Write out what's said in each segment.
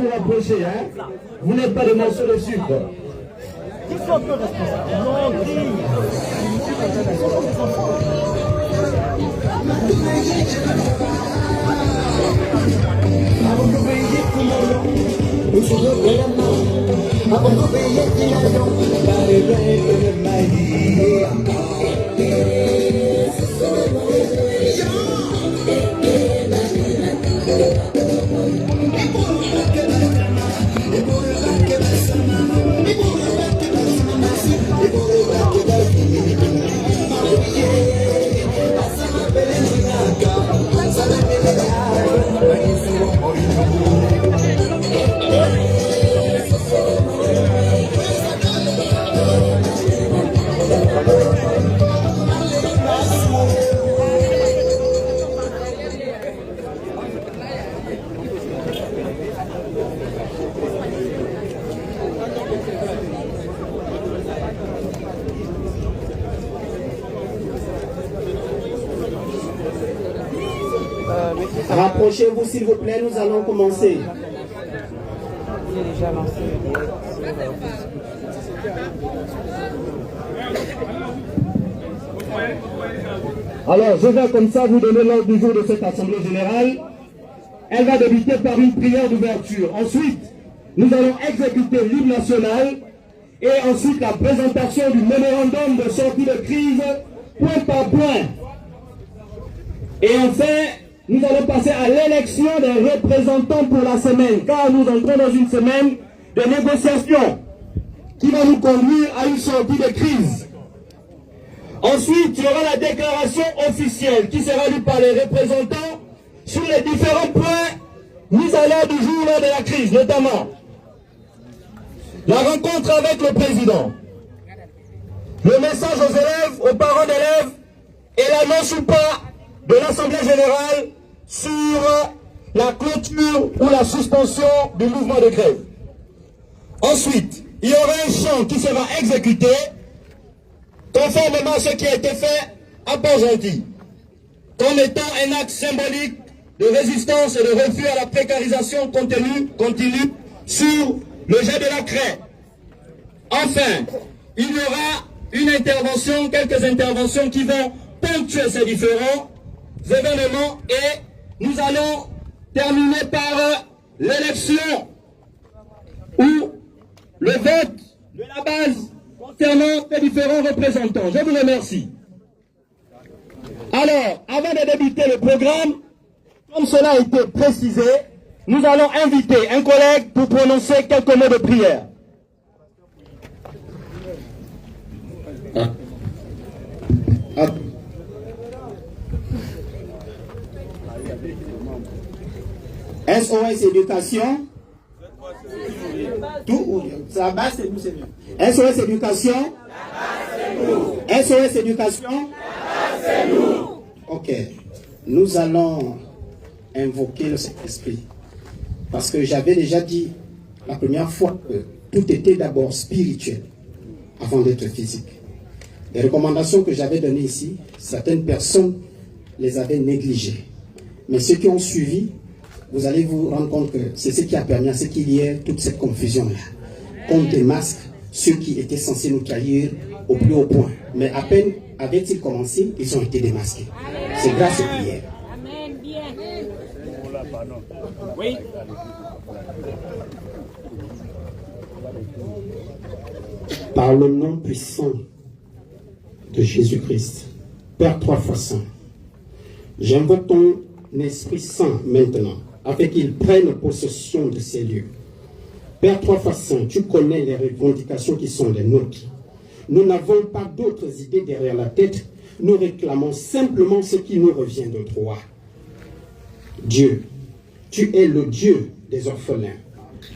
vous rapprocher, hein. Vous n'êtes pas des morceaux de sucre. Ils sont un peu responsables. Non, Rapprochez-vous s'il vous plaît, nous allons commencer. J'ai déjà lancé le direct. Alors, je vais comme ça vous donner l'ordre du jour de cette Assemblée Générale. Elle va débuter par une prière d'ouverture. Ensuite, nous allons exécuter l'hymne national et ensuite la présentation du mémorandum de sortie de crise, point par point. Et enfin, nous allons passer à l'élection des représentants pour la semaine, car nous entrons dans une semaine de négociations qui va nous conduire à une sortie de crise. Ensuite, il y aura la déclaration officielle qui sera lue par les représentants sur les différents points mis à l'ordre du jour lors de la crise, notamment la rencontre avec le président, le message aux élèves, aux parents d'élèves et l'annonce ou pas de l'Assemblée Générale sur la clôture ou la suspension du mouvement de grève. Ensuite, il y aura un chant qui sera exécuté conformément à ce qui a été fait à Port-Gentil, comme étant un acte symbolique de résistance et de refus à la précarisation continue sur le jet de la craie. Enfin, il y aura une intervention, quelques interventions qui vont ponctuer ces différents événements et nous allons terminer par l'élection ou le vote de la base concernant les différents représentants. Je vous remercie. Alors, avant de débuter le programme, comme cela a été précisé, nous allons inviter un collègue pour prononcer quelques mots de prière. SOS Éducation. Tout, la base c'est nous, c'est bien. SOS Éducation. SOS Éducation. Ok. Nous allons invoquer le Saint-Esprit. Parce que j'avais déjà dit la première fois que tout était d'abord spirituel avant d'être physique. Les recommandations que j'avais données ici, certaines personnes les avaient négligées. Mais ceux qui ont suivi, vous allez vous rendre compte que c'est ce qui a permis à ce qu'il y ait toute cette confusion-là. On démasque ceux qui étaient censés nous trahir au plus haut point. Mais à peine avaient-ils commencé, ils ont été démasqués. C'est grâce aux prières. Amen. Bien. Oui. Par le nom puissant de Jésus-Christ, Père 3 fois saint, j'invoque ton Esprit Saint maintenant, afin qu'il prenne possession de ces lieux. Père 3 fois saint, tu connais les revendications qui sont les nôtres. Nous n'avons pas d'autres idées derrière la tête, nous réclamons simplement ce qui nous revient de droit. Dieu, tu es le Dieu des orphelins,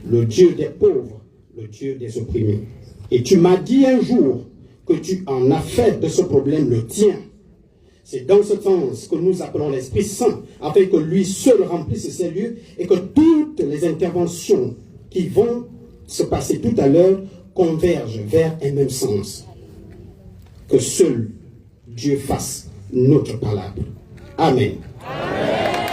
le Dieu des pauvres, le Dieu des opprimés. Et tu m'as dit un jour que tu en as fait de ce problème le tien. C'est dans ce sens que nous appelons l'Esprit Saint, afin que lui seul remplisse ces lieux et que toutes les interventions qui vont se passer tout à l'heure convergent vers un même sens. Que seul Dieu fasse notre palabre. Amen. Amen.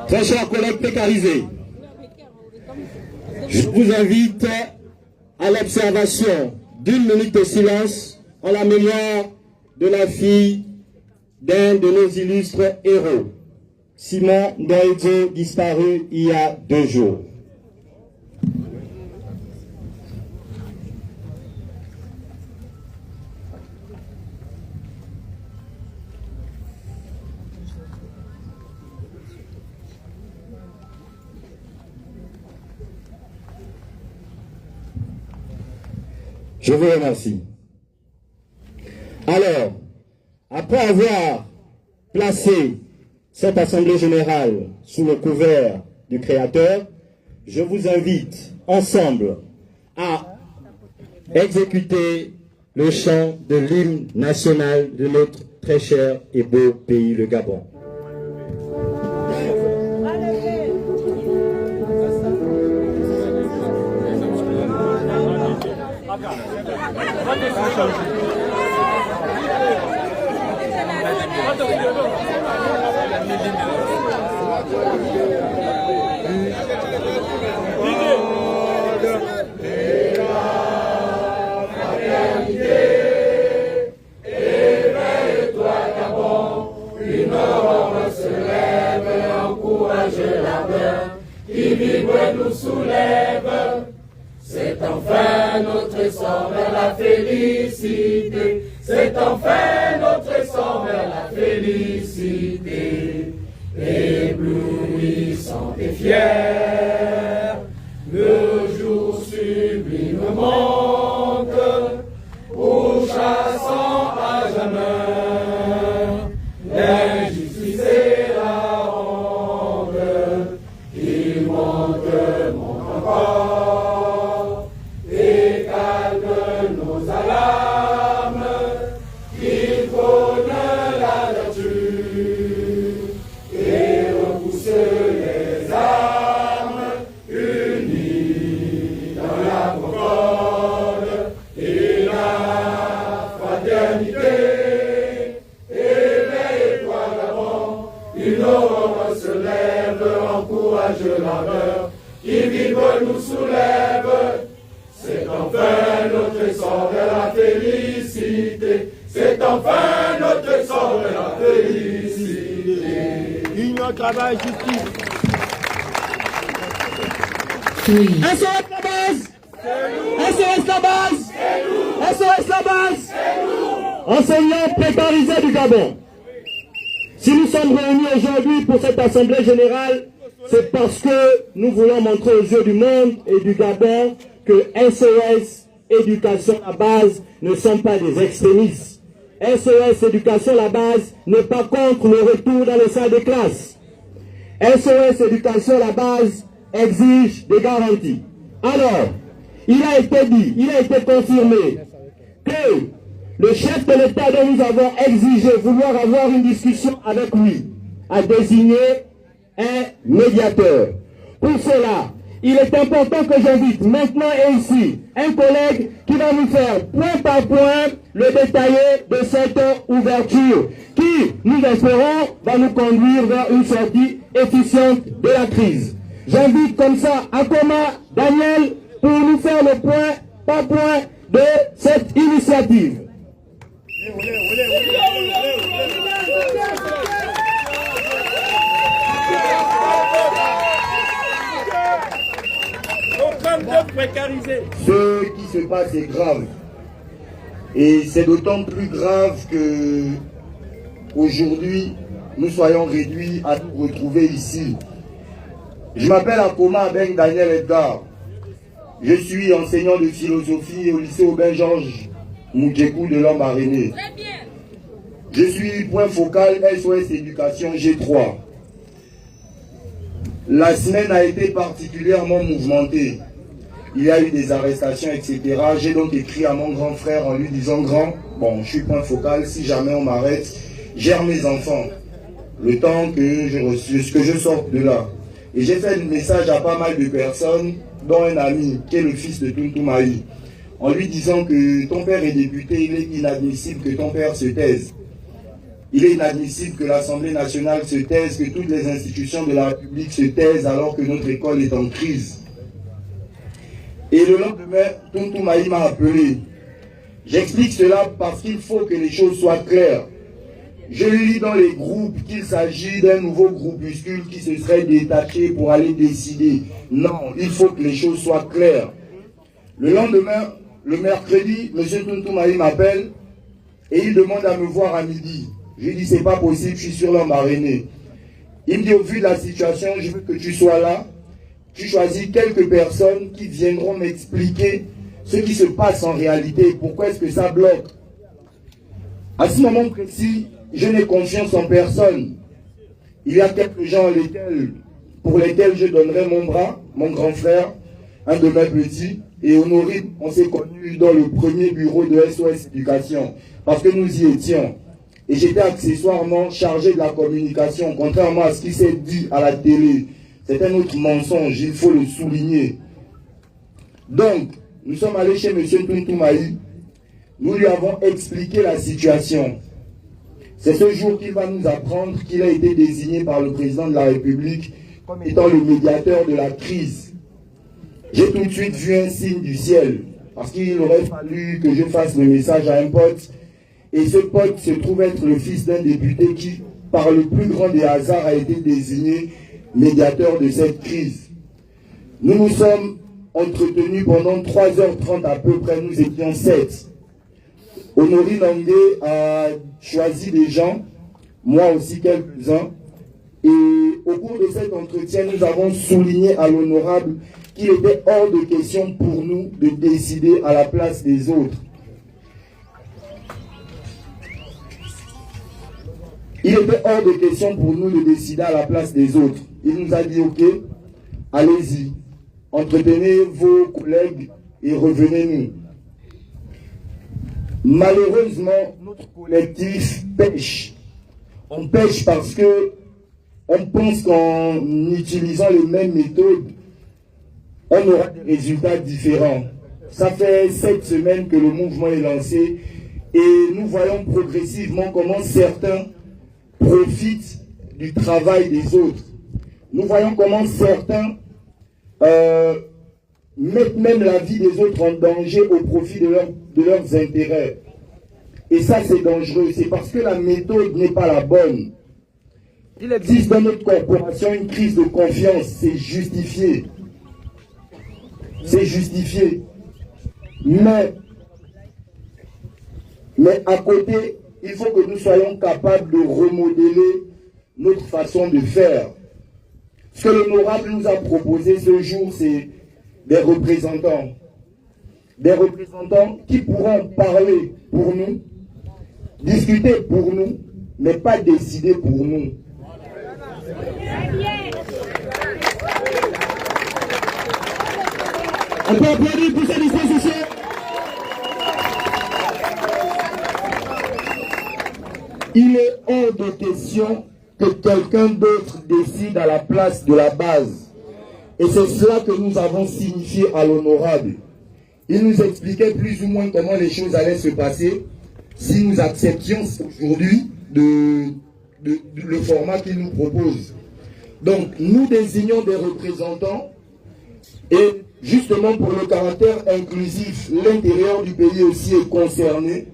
Très chers collègues précarisés, je vous invite à l'observation d'une minute de silence en la mémoire de la fille d'un de nos illustres héros, Simon Ndoedzo, disparu il y a 2 jours. Je vous remercie. Alors, après avoir placé cette Assemblée Générale sous le couvert du Créateur, je vous invite ensemble à exécuter le chant de l'hymne national de notre très cher et beau pays, le Gabon. Nous soulève, c'est enfin notre essor vers la félicité, c'est enfin notre essor vers la félicité, éblouissant et fier, le jour sublime monte, pourchassant à jamais l'injustice et la honte, il monte encore et calme nos alarmes, il prône la vertu et repousse les armes, unis dans la concorde et la fraternité. Éveille-toi Gabon, une aurore se lève, encourage l'ardeur qui vibre nous soulève, c'est enfin notre essor vers la félicité, c'est enfin notre essor vers la félicité. Union, travail, justice. SOS la base! SOS la base! SOS la base! Enseignants précarisés du Gabon. Si nous sommes réunis aujourd'hui pour cette Assemblée Générale, c'est parce que nous voulons montrer aux yeux du monde et du Gabon que SOS Éducation la base ne sont pas des extrémistes. SOS Éducation la base n'est pas contre le retour dans les salles de classe. SOS Éducation la base exige des garanties. Alors, il a été dit, il a été confirmé que le chef de l'État dont nous avons exigé vouloir avoir une discussion avec lui a désigné un médiateur. Pour cela, il est important que j'invite maintenant et ici un collègue qui va nous faire point par point le détaillé de cette ouverture qui, nous espérons, va nous conduire vers une sortie efficiente de la crise. J'invite comme ça Akoma Daniel pour nous faire le point par point de cette initiative. Ce qui se passe est grave. Et c'est d'autant plus grave que aujourd'hui, nous soyons réduits à nous retrouver ici. Je m'appelle Akoma Abeng Daniel Edgar. Je suis enseignant de philosophie au lycée Aubin-Georges Moudjekou de Lambaréné. Je suis point focal SOS Éducation G3. La semaine a été particulièrement mouvementée. Il y a eu des arrestations, etc. J'ai donc écrit à mon grand frère en lui disant: grand, bon, je suis point focal, si jamais on m'arrête, gère mes enfants, le temps que je sorte de là. Et j'ai fait un message à pas mal de personnes, dont un ami qui est le fils de Tuntumaï, en lui disant que ton père est député, il est inadmissible que ton père se taise. Il est inadmissible que l'Assemblée nationale se taise, que toutes les institutions de la République se taisent alors que notre école est en crise. Et le lendemain, Tonton Maï m'a appelé. J'explique cela parce qu'il faut que les choses soient claires. Je lis dans les groupes qu'il s'agit d'un nouveau groupuscule qui se serait détaché pour aller décider. Non, il faut que les choses soient claires. Le lendemain, le mercredi, M. Tonton Maï m'appelle et il demande à me voir à midi. Je lui dis, c'est pas possible, je suis sur l'embarréné. Il me dit, au vu de la situation, je veux que tu sois là. Tu choisis quelques personnes qui viendront m'expliquer ce qui se passe en réalité. Pourquoi est-ce que ça bloque? À ce moment précis, je n'ai confiance en personne. Il y a quelques gens pour lesquels je donnerai mon bras, mon grand frère, un de mes petits, et Honorine, on s'est connus dans le premier bureau de SOS Éducation, parce que nous y étions. Et j'étais accessoirement chargé de la communication, contrairement à ce qui s'est dit à la télé. C'est un autre mensonge, il faut le souligner. Donc, nous sommes allés chez M. Tonton Maï. Nous lui avons expliqué la situation. C'est ce jour qu'il va nous apprendre qu'il a été désigné par le président de la République comme étant le médiateur de la crise. J'ai tout de suite vu un signe du ciel, parce qu'il aurait fallu que je fasse le message à un pote. Et ce pote se trouve être le fils d'un député qui, par le plus grand des hasards, a été désigné médiateur de cette crise. Nous nous sommes entretenus pendant 3h30 à peu près, nous étions 7. Honorine Nangué a choisi des gens, moi aussi quelques-uns, et au cours de cet entretien, nous avons souligné à l'honorable qu'il était hors de question pour nous de décider à la place des autres. Il était hors de question pour nous de décider à la place des autres. Il nous a dit, ok, allez-y, entretenez vos collègues et revenez-nous. Malheureusement, notre collectif pêche. On pêche parce que on pense qu'en utilisant les mêmes méthodes, on aura des résultats différents. Ça fait 7 semaines que le mouvement est lancé et nous voyons progressivement comment certains profitent du travail des autres. Nous voyons comment certains mettent même la vie des autres en danger au profit de leurs intérêts. Et ça, c'est dangereux. C'est parce que la méthode n'est pas la bonne. Il existe dans notre corporation une crise de confiance. C'est justifié. C'est justifié. Mais à côté, il faut que nous soyons capables de remodeler notre façon de faire. Ce que l'honorable nous a proposé ce jour, c'est des représentants. Des représentants qui pourront parler pour nous, discuter pour nous, mais pas décider pour nous. On peut applaudir pour cette disposition. Il est hors de question que quelqu'un d'autre décide à la place de la base. Et c'est cela que nous avons signifié à l'honorable. Il nous expliquait plus ou moins comment les choses allaient se passer si nous acceptions aujourd'hui le format qu'il nous propose. Donc, nous désignons des représentants et justement pour le caractère inclusif, l'intérieur du pays aussi est concerné.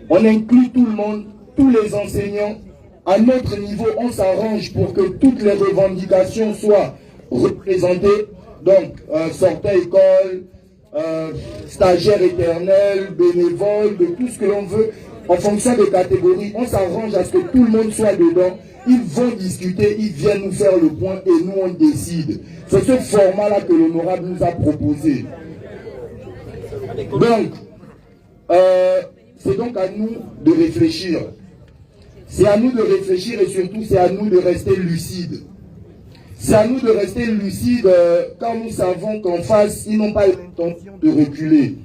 On inclut tout le monde, tous les enseignants. À notre niveau, on s'arrange pour que toutes les revendications soient représentées. Donc, sortant école, stagiaire éternel, bénévole, de tout ce que l'on veut, en fonction des catégories, on s'arrange à ce que tout le monde soit dedans. Ils vont discuter, ils viennent nous faire le point et nous on décide. C'est ce format-là que l'honorable nous a proposé. Donc, c'est donc à nous de réfléchir. C'est à nous de réfléchir et surtout c'est à nous de rester lucides. C'est à nous de rester lucides quand nous savons qu'en face, ils n'ont pas l'intention de reculer.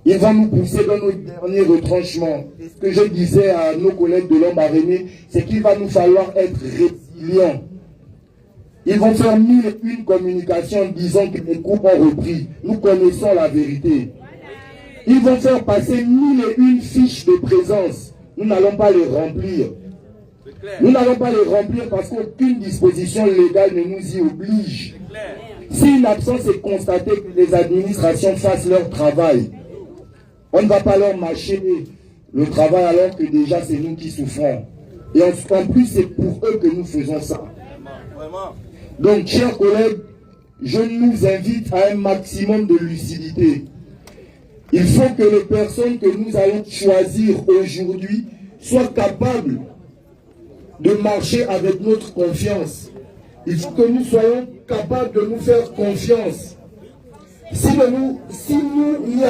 Ils vont nous pousser dans nos derniers retranchements. Et ce que je disais à nos collègues de l'homme aréné, c'est qu'il va nous falloir être résilients. Ils vont faire 1001 communications disant que les cours ont repris. Nous connaissons la vérité. Ils vont faire passer 1001 fiches de présence. nous n'allons pas les remplir. Nous n'allons pas les remplir parce qu'aucune disposition légale ne nous y oblige. Si une absence est constatée, que les administrations fassent leur travail. On ne va pas leur mâcher le travail alors que déjà c'est nous qui souffrons. Et en plus, c'est pour eux que nous faisons ça. Donc, chers collègues, je nous invite à un maximum de lucidité. Il faut que les personnes que nous allons choisir aujourd'hui soient capables de marcher avec notre confiance. Il faut que nous soyons capables de nous faire confiance. Si nous n'y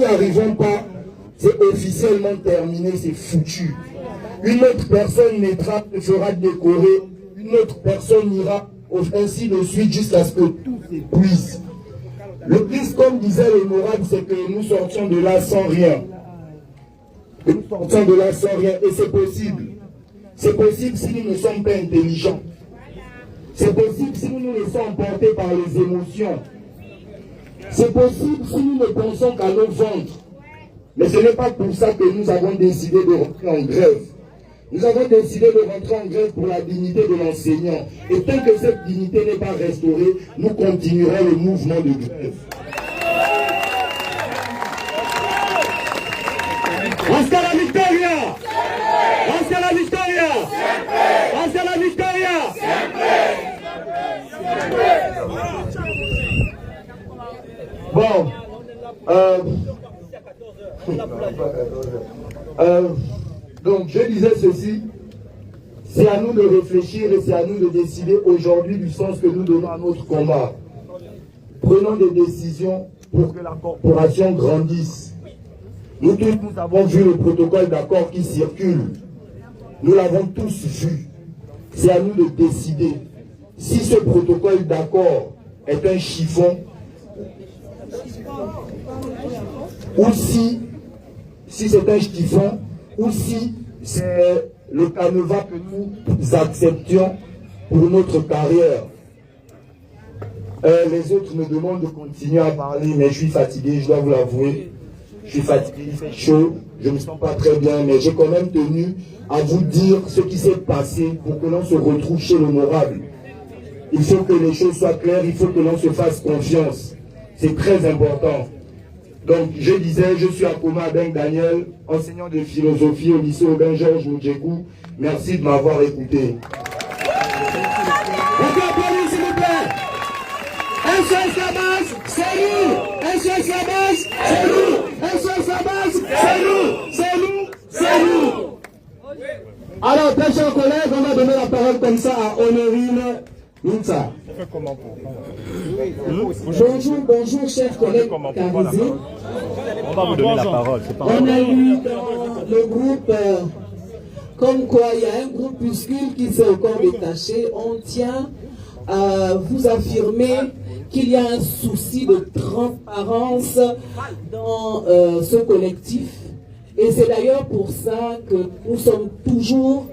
arrivons pas, c'est officiellement terminé, c'est foutu. Une autre personne naîtra, sera décorée, une autre personne ira ainsi de suite jusqu'à ce que tout s'épuise. Le risque, comme disait l'honorable, c'est que nous sortions de là sans rien. Nous sortions de là sans rien, et c'est possible. C'est possible si nous ne sommes pas intelligents. C'est possible si nous nous laissons emporter par les émotions. C'est possible si nous ne pensons qu'à nos ventres. Mais ce n'est pas pour ça que nous avons décidé de rentrer en grève. Nous avons décidé de rentrer en grève pour la dignité de l'enseignant. Et tant que cette dignité n'est pas restaurée, nous continuerons le mouvement de grève. Hasta la victoria! Hasta la victoria! Hasta la victoria! Bon. Donc je disais ceci, c'est à nous de réfléchir et c'est à nous de décider aujourd'hui du sens que nous donnons à notre combat. Prenons des décisions pour que la corporation grandisse. Nous tous, nous avons vu le protocole d'accord qui circule. Nous l'avons tous vu. C'est à nous de décider si ce protocole d'accord est un chiffon ou si c'est un chiffon ou si c'est le canevas que nous acceptions pour notre carrière. Les autres me demandent de continuer à parler, mais je suis fatigué, je dois vous l'avouer. Je suis fatigué, il fait chaud, je ne me sens pas très bien, mais j'ai quand même tenu à vous dire ce qui s'est passé pour que l'on se retrouve chez l'honorable. Il faut que les choses soient claires, il faut que l'on se fasse confiance. C'est très important. Donc, je disais, je suis Akoma Abeng Daniel, enseignant de philosophie au lycée Aubin-Georges Mudjegou. Merci de m'avoir écouté. On peut applaudir, s'il vous plaît. SOS Sabas, c'est nous. SOS Sabas, c'est nous. SOS Sabas, c'est nous. C'est nous. C'est nous. Alors, très chers collègues, on va donner la parole comme ça à Honorine Mounsa. Bonjour, chers collègues carisés. On va vous donner la parole. On a lu dans le groupe comme quoi il y a un groupuscule qui s'est encore détaché. On tient à vous affirmer qu'il y a un souci de transparence dans ce collectif. Et c'est d'ailleurs pour ça que nous sommes toujours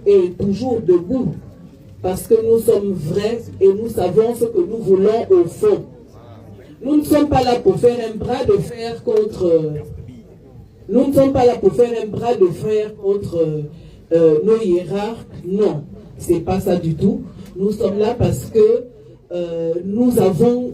debout. Parce que nous sommes vrais et nous savons ce que nous voulons au fond. Nous ne sommes pas là pour faire un bras de fer contre... Nous ne sommes pas là pour faire un bras de fer contre nos hiérarques. Non, c'est pas ça du tout. Nous sommes là parce que nous avons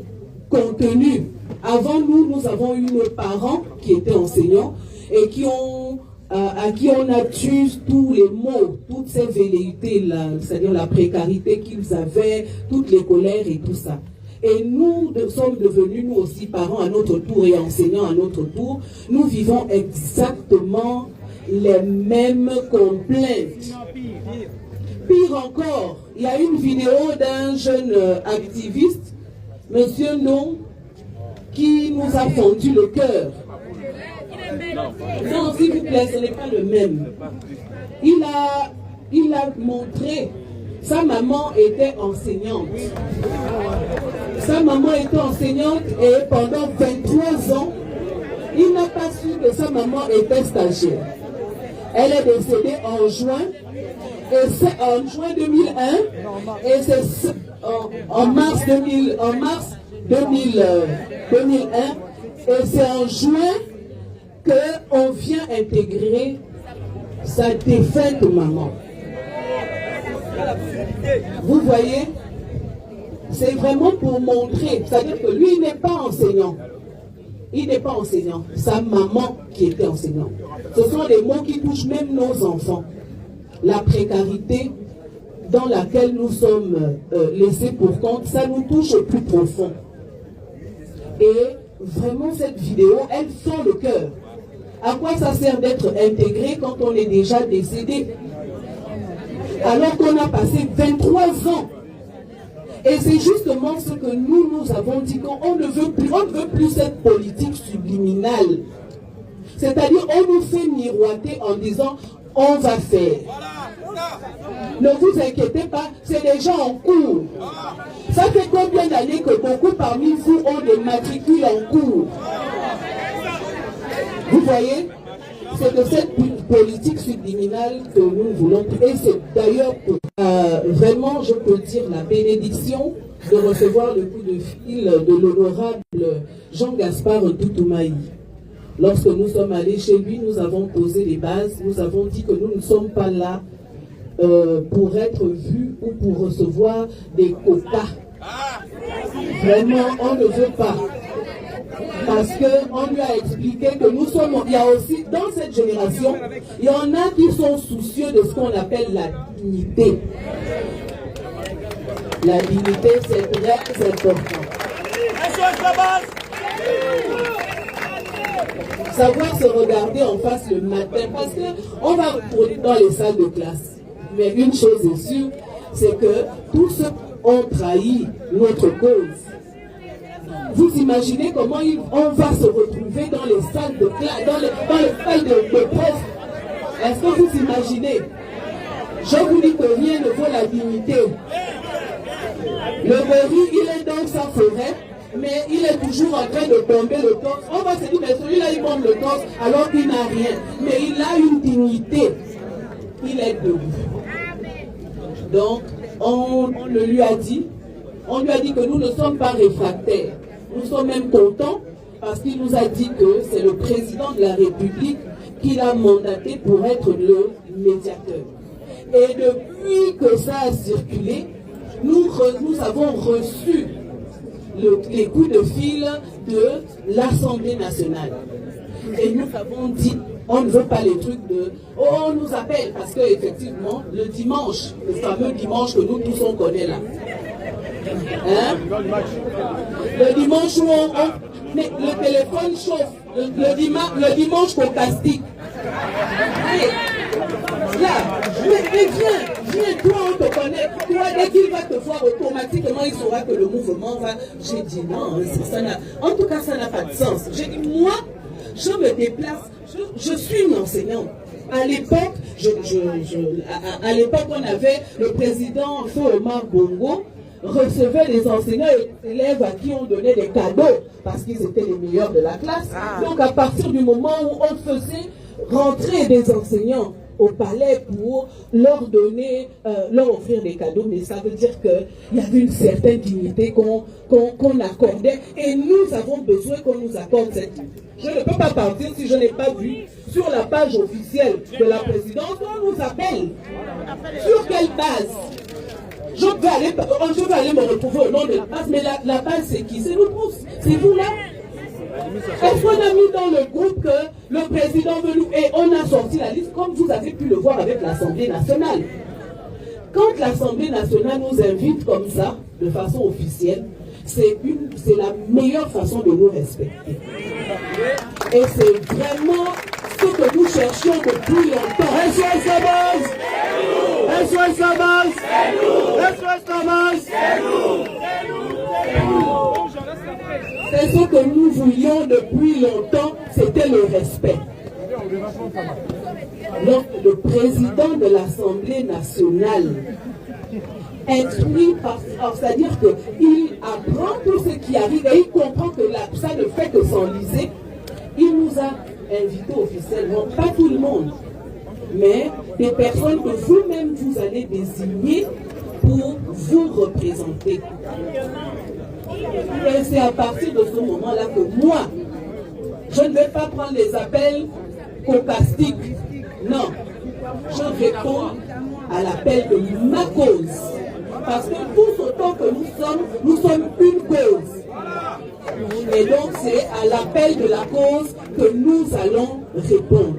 contenu. Avant nous, nous avons eu nos parents qui étaient enseignants et qui ont... à qui on a tué tous les maux, toutes ces velléités-là, c'est-à-dire la précarité qu'ils avaient, toutes les colères et tout ça. Et nous sommes devenus, nous aussi, parents à notre tour et enseignants à notre tour. Nous vivons exactement les mêmes complaintes. Pire encore, il y a une vidéo d'un jeune activiste, Monsieur Non, qui nous a fondu le cœur. Non, s'il vous plaît, ce n'est pas le même. Il a montré, sa maman était enseignante. Sa maman était enseignante et pendant 23 ans, il n'a pas su que sa maman était stagiaire. Elle est décédée en juin, et c'est en juin 2001, et c'est en mars 2001, et c'est en juin qu'on vient intégrer sa défunte maman. Vous voyez, c'est vraiment pour montrer, c'est-à-dire que lui, il n'est pas enseignant. Il n'est pas enseignant, sa maman qui était enseignante. Ce sont des mots qui touchent même nos enfants. La précarité dans laquelle nous sommes laissés pour compte, ça nous touche au plus profond. Et vraiment, cette vidéo, elle sent le cœur. À quoi ça sert d'être intégré quand on est déjà décédé? Alors qu'on a passé 23 ans. Et c'est justement ce que nous avons dit, qu'on ne veut plus cette politique subliminale. C'est-à-dire, on nous fait miroiter en disant, on va faire. Ne vous inquiétez pas, c'est déjà en cours. Ça fait combien d'années que beaucoup parmi vous ont des matricules en cours? Vous voyez, c'est de cette politique subliminale que nous voulons. Et c'est d'ailleurs vraiment, je peux dire, la bénédiction de recevoir le coup de fil de l'honorable Jean-Gaspard Ntoutoumai. Lorsque nous sommes allés chez lui, nous avons posé les bases, nous avons dit que nous ne sommes pas là pour être vus ou pour recevoir des quotas. Vraiment, on ne veut pas. Parce qu'on lui a expliqué que nous sommes, il y a aussi, dans cette génération, il y en a qui sont soucieux de ce qu'on appelle la dignité. La dignité, c'est très important. Savoir se regarder en face le matin, parce qu'on va dans les salles de classe. Mais une chose est sûre, c'est que tous ceux ont trahi notre cause. Vous imaginez comment on va se retrouver dans les salles de classe, dans les salles de profs. Est-ce que vous imaginez? Je vous dis que rien ne vaut la dignité. Le gorille, il est dans sa forêt, mais il est toujours en train de tomber le torse. On va se dire, mais celui-là, il tombe le torse alors qu'il n'a rien. Mais il a une dignité. Il est debout. Donc, on lui a dit que nous ne sommes pas réfractaires. Nous sommes même contents parce qu'il nous a dit que c'est le président de la République qui l'a mandaté pour être le médiateur. Et depuis que ça a circulé, nous avons reçu les coups de fil de l'Assemblée nationale. Et nous avons dit, on ne veut pas les trucs de... Oh, on nous appelle, parce qu'effectivement, le dimanche, le fameux dimanche que nous tous on connaît là. Hein? Le dimanche où mais le téléphone chauffe. Le dimanche qu'on castique. Là, mais viens, toi on te connaît. Toi, dès qu'il va te voir automatiquement, il saura que le mouvement va... J'ai dit non, en tout cas ça n'a pas de sens. J'ai dit moi, je me déplace, je suis une enseignante. À l'époque, à l'époque, on avait le président Feu Omar Bongo recevait les enseignants et les élèves à qui on donnait des cadeaux parce qu'ils étaient les meilleurs de la classe. Donc à partir du moment où on faisait rentrer des enseignants au palais pour leur donner, leur offrir des cadeaux, mais ça veut dire qu'il y avait une certaine dignité qu'on accordait et nous avons besoin qu'on nous accorde cette dignité. Je ne peux pas partir si je n'ai pas vu sur la page officielle de la présidence, on nous appelle. Sur quelle base? Je vais aller me retrouver au nom de la base, mais la base c'est qui? C'est nous tous, c'est vous là. Est-ce qu'on a mis dans le groupe que le président veut nous... Et on a sorti la liste, comme vous avez pu le voir avec l'Assemblée nationale. Quand l'Assemblée nationale nous invite comme ça, de façon officielle, c'est la meilleure façon de nous respecter. Et c'est vraiment ce que nous cherchions depuis longtemps. SOS la base! SOS la base! SOS la base! C'est ce que nous voulions depuis longtemps, c'était le respect. Donc le président de l'Assemblée nationale instruit, c'est-à-dire qu'il apprend tout ce qui arrive et il comprend que ça ne fait que s'enliser. Il nous a invités officiellement, pas tout le monde, mais des personnes que vous-même vous allez désigner pour vous représenter. Et c'est à partir de ce moment-là que moi, je ne vais pas prendre les appels cocastiques. Non. je réponds à l'appel de ma cause. Parce que tous autant que nous sommes une cause. Et donc c'est à l'appel de la cause que nous allons répondre.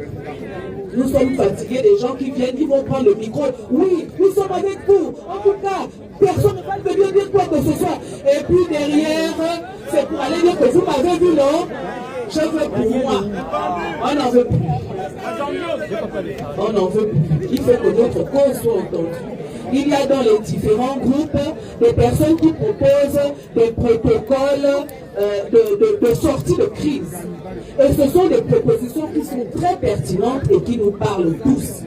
Nous sommes fatigués des gens qui viennent, qui vont prendre le micro. Oui, nous sommes avec vous. En tout cas, personne ne va venir dire quoi que ce soit. Et puis derrière, c'est pour aller dire que vous m'avez vu, non? Je veux pour moi. On n'en veut plus. On n'en veut plus. Il faut que notre cause soit entendue. Il y a dans les différents groupes des personnes qui proposent des protocoles de sortie de crise. Et ce sont des propositions qui sont très pertinentes et qui nous parlent tous.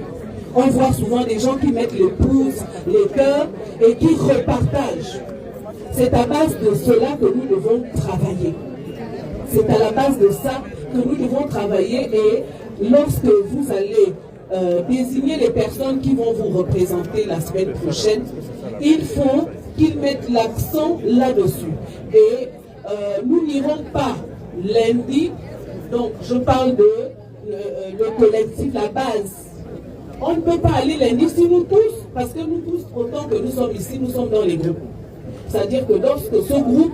On voit souvent des gens qui mettent les pouces, les cœurs et qui repartagent. C'est à base de cela que nous devons travailler. C'est à la base de ça que nous devons travailler et lorsque vous allez désigner les personnes qui vont vous représenter la semaine prochaine, il faut qu'ils mettent l'accent là-dessus. Et nous n'irons pas lundi, donc je parle de le collectif, la base. On ne peut pas aller lundi si nous tous, parce que nous tous, autant que nous sommes ici, nous sommes dans les groupes. C'est-à-dire que lorsque ce groupe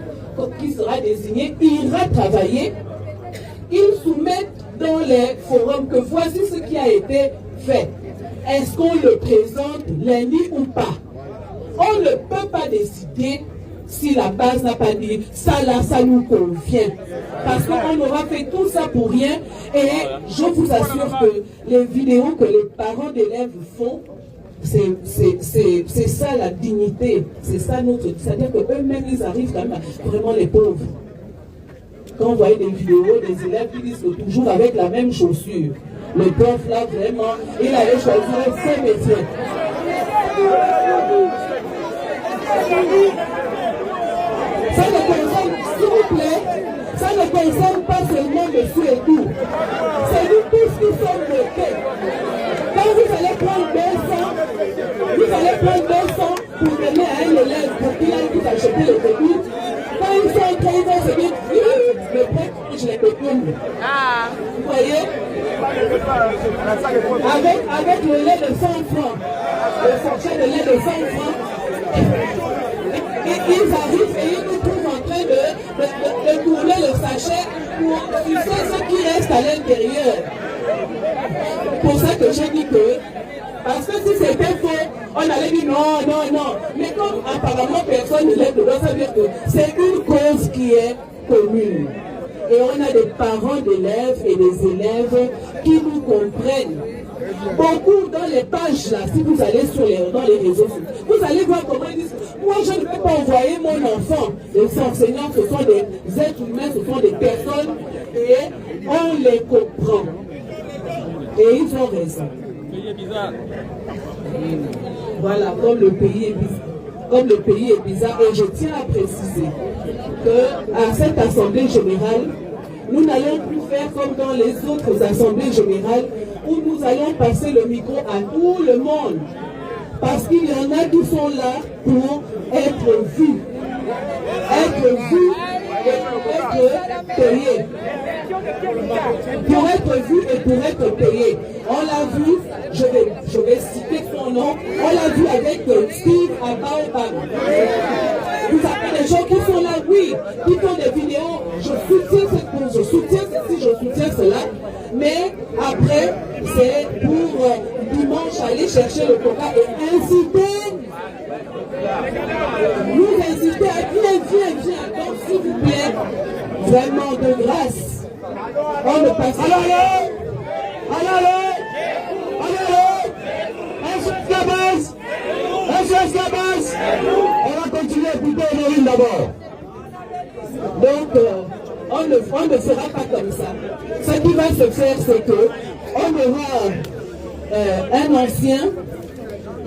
qui sera désigné ira travailler, ils soumettent dans les forums que voici ce qui a été fait. Est-ce qu'on le présente lundi ou pas? On ne peut pas décider si la base n'a pas dit ça là, ça nous convient. Parce qu'on aura fait tout ça pour rien. Et je vous assure que les vidéos que les parents d'élèves font, c'est ça la dignité. C'est ça notre... C'est-à-dire qu'eux-mêmes, ils arrivent quand même à, vraiment les pauvres. Quand vous voyez des vidéos des élèves qui disent que toujours avec la même chaussure, le prof là vraiment, il allait choisir ses métiers. Ça ne concerne, s'il vous plaît, ça ne concerne pas seulement monsieur et tout. C'est nous tous qui sommes bloqués. Quand vous allez prendre 200, vous allez prendre 200 pour donner à un élève pour qu'il aille tout acheter le produit. Quand ils sont en train, ils vont se dire, le prêtre, je les détourne. Vous voyez? Avec le lait de 100 francs, le sachet de lait de 100 francs, ils arrivent et ils nous trouvent en train de tourner le sachet pour sucer ce qui reste à l'intérieur. Pour ça que j'ai dit que, parce que si c'était faux, on allait dire non, non, non. Mais comme apparemment personne ne l'est dedans, ça veut dire que c'est une cause qui est commune. Et on a des parents d'élèves et des élèves qui nous comprennent. Beaucoup dans les pages là, si vous allez dans les réseaux sociaux, vous allez voir comment ils disent, moi je ne peux pas envoyer mon enfant. Les enseignants, ce sont des êtres humains, ce sont des personnes et on les comprend. Et ils ont raison. Voilà, comme le pays est bizarre. Comme le pays est bizarre, et je tiens à préciser qu'à cette assemblée générale, nous n'allons plus faire comme dans les autres assemblées générales où nous allons passer le micro à tout le monde. Parce qu'il y en a qui sont là pour être vus. Être vus et être payés. Pour être vus et pour être payés. On l'a vu, je vais citer son nom, on l'a vu avec Steve à Baobab. Vous avez des gens qui sont là, oui, qui font des vidéos, je soutiens cette cause, je soutiens ceci, je soutiens cela, mais après, c'est pour dimanche aller chercher le coca et inciter, nous inciter à viens. Donc s'il vous plaît, vraiment de grâce, on ne passe pas. Allez, on va continuer à écouter Honorine d'abord. Donc, on ne fera pas comme ça. Ce qui va se faire, c'est que on aura un ancien,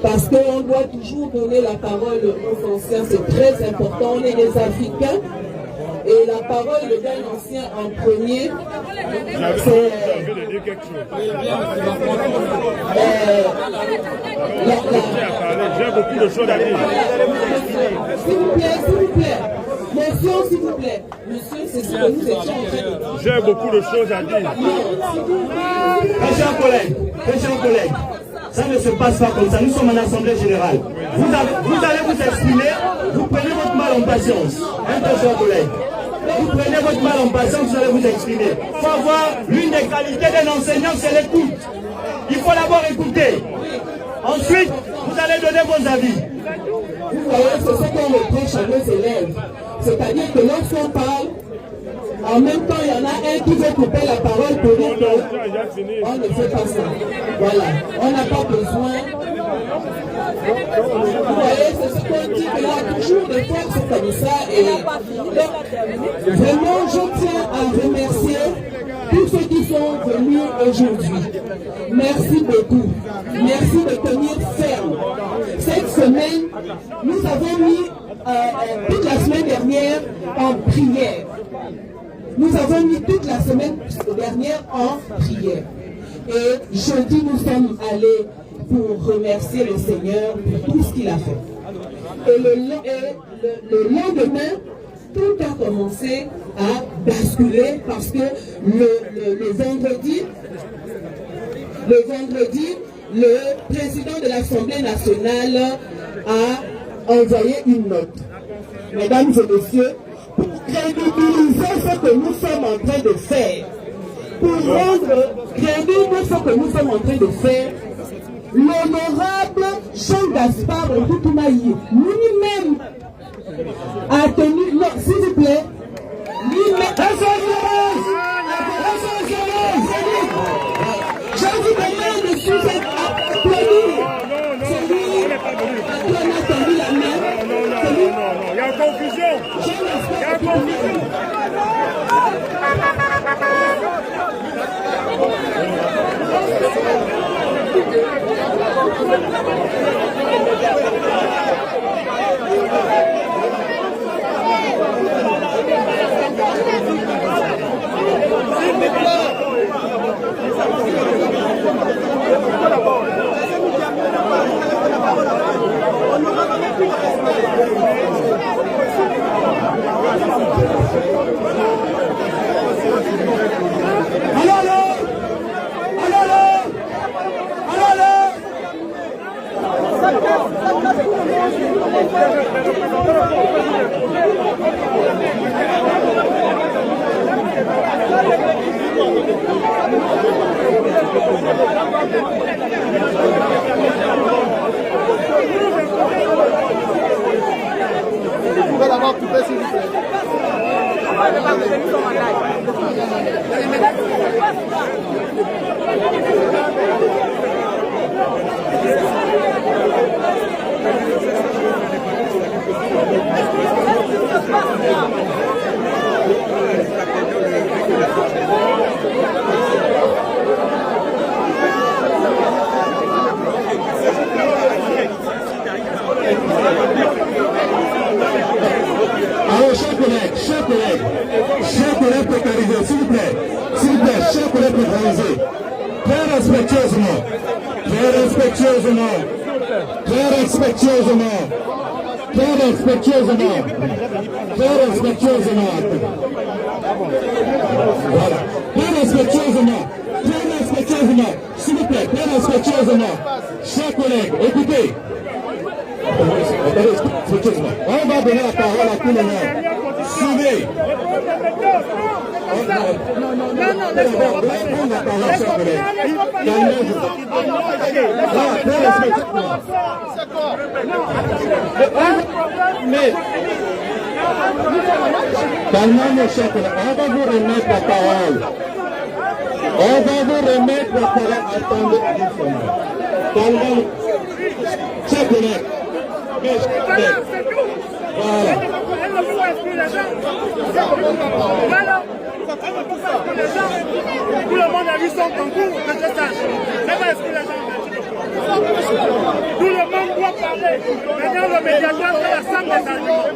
parce qu'on doit toujours donner la parole aux anciens, c'est très important, on est des Africains. Et la parole d'un ancien en premier, c'est... J'ai beaucoup de choses à dire. S'il vous plaît. Monsieur, s'il vous plaît. Monsieur, c'est ce que nous étions en train de dire. J'ai beaucoup de choses à dire. Mes chers collègues, Ça ne se passe pas comme ça. Nous sommes en assemblée générale. Vous allez vous exprimer. Vous prenez votre mal en patience. Chers collègues. Vous prenez votre mal en patience, vous allez vous exprimer. Il faut avoir l'une des qualités d'un enseignant, c'est l'écoute. Il faut d'abord écouter. Ensuite, vous allez donner vos avis. Vous voyez, c'est ce qu'on reproche à nos élèves. C'est-à-dire que lorsqu'on parle, en même temps, il y en a un qui veut couper la parole pour dire qu'on ne fait pas ça. Voilà, on n'a pas besoin. Vous voyez, c'est ce qu'on dit, qu'il y a toujours des forces comme ça. Et donc, vraiment, je tiens à remercier tous ceux qui sont venus aujourd'hui. Merci beaucoup. Merci de tenir ferme. Cette semaine, nous avons mis toute la semaine dernière en prière. Nous avons mis toute la semaine dernière en prière. Et jeudi, nous sommes allés pour remercier le Seigneur pour tout ce qu'il a fait. Et le lendemain, tout a commencé à basculer parce que le vendredi, le président de l'Assemblée nationale a envoyé une note. Mesdames et messieurs, pour crédibiliser ce que nous sommes en train de faire, pour rendre crédible ce que nous sommes en train de faire, l'honorable Jean-Gaspard Ntoumayi lui-même a tenu, non, s'il vous plaît, lui-même, je vous demande de applaudir celui qui a tendu la main. Non, il y a une confusion. Il y a une confusion. Vous pouvez l'avoir coupé s'il vous plaît. Alors, chers collègues précarisés, s'il vous plaît, chers collègues précarisés, très respectueusement, voilà, s'il vous plaît, très respectueusement, chers collègues, écoutez. On va donner la parole à tout le monde. Suivez. Calmez-vous, chers collègues. On va vous remettre la parole. Attendez une seconde. Calmez-vous. Chers collègues. Voilà. Tout le monde a vu son concours, que je sache. Ça va exclure les gens. Tout le monde doit parler. Maintenant, le médiateur fait la somme des arguments.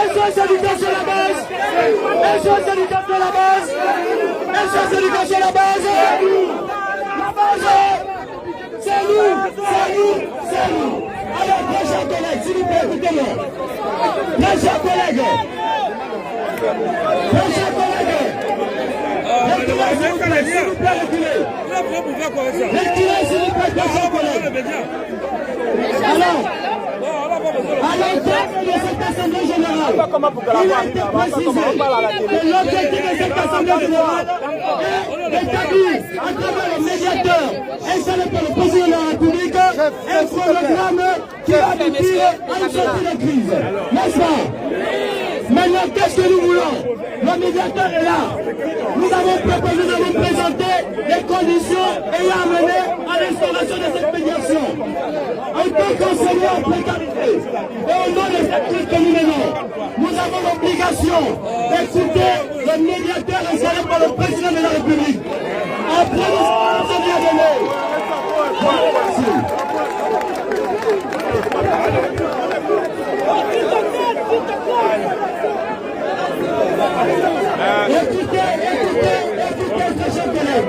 SOS Éducation à la base. SOS Éducation à la base. SOS Éducation à la base. La base, c'est nous, c'est nous, c'est nous. Alors, mes chers collègues, s'il vous plaît, écoutez-moi. Mes chers collègues. Mes chers collègues. Reculez, s'il vous plaît, reculez. Reculez, s'il vous plaît, mes chers collègues. Alors, à l'entente de cette Assemblée générale, il a été précisé que l'objectif de cette Assemblée générale est d'établir à travers le médiateur installé par le président de la République un programme qui va aboutir à une sortie de crise. N'est-ce pas? Maintenant, qu'est-ce que nous voulons? Le médiateur est là. Nous avons proposé, nous avons présenté les conditions ayant mené à l'instauration de cette médiation. En tant qu'enseignants en précarité, et au nom de cette crise que nous menons, nous avons l'obligation d'écouter le médiateur installé par le président de la République. Après nous sommes bien donnés. Merci. Écoutez, mes chers collègues.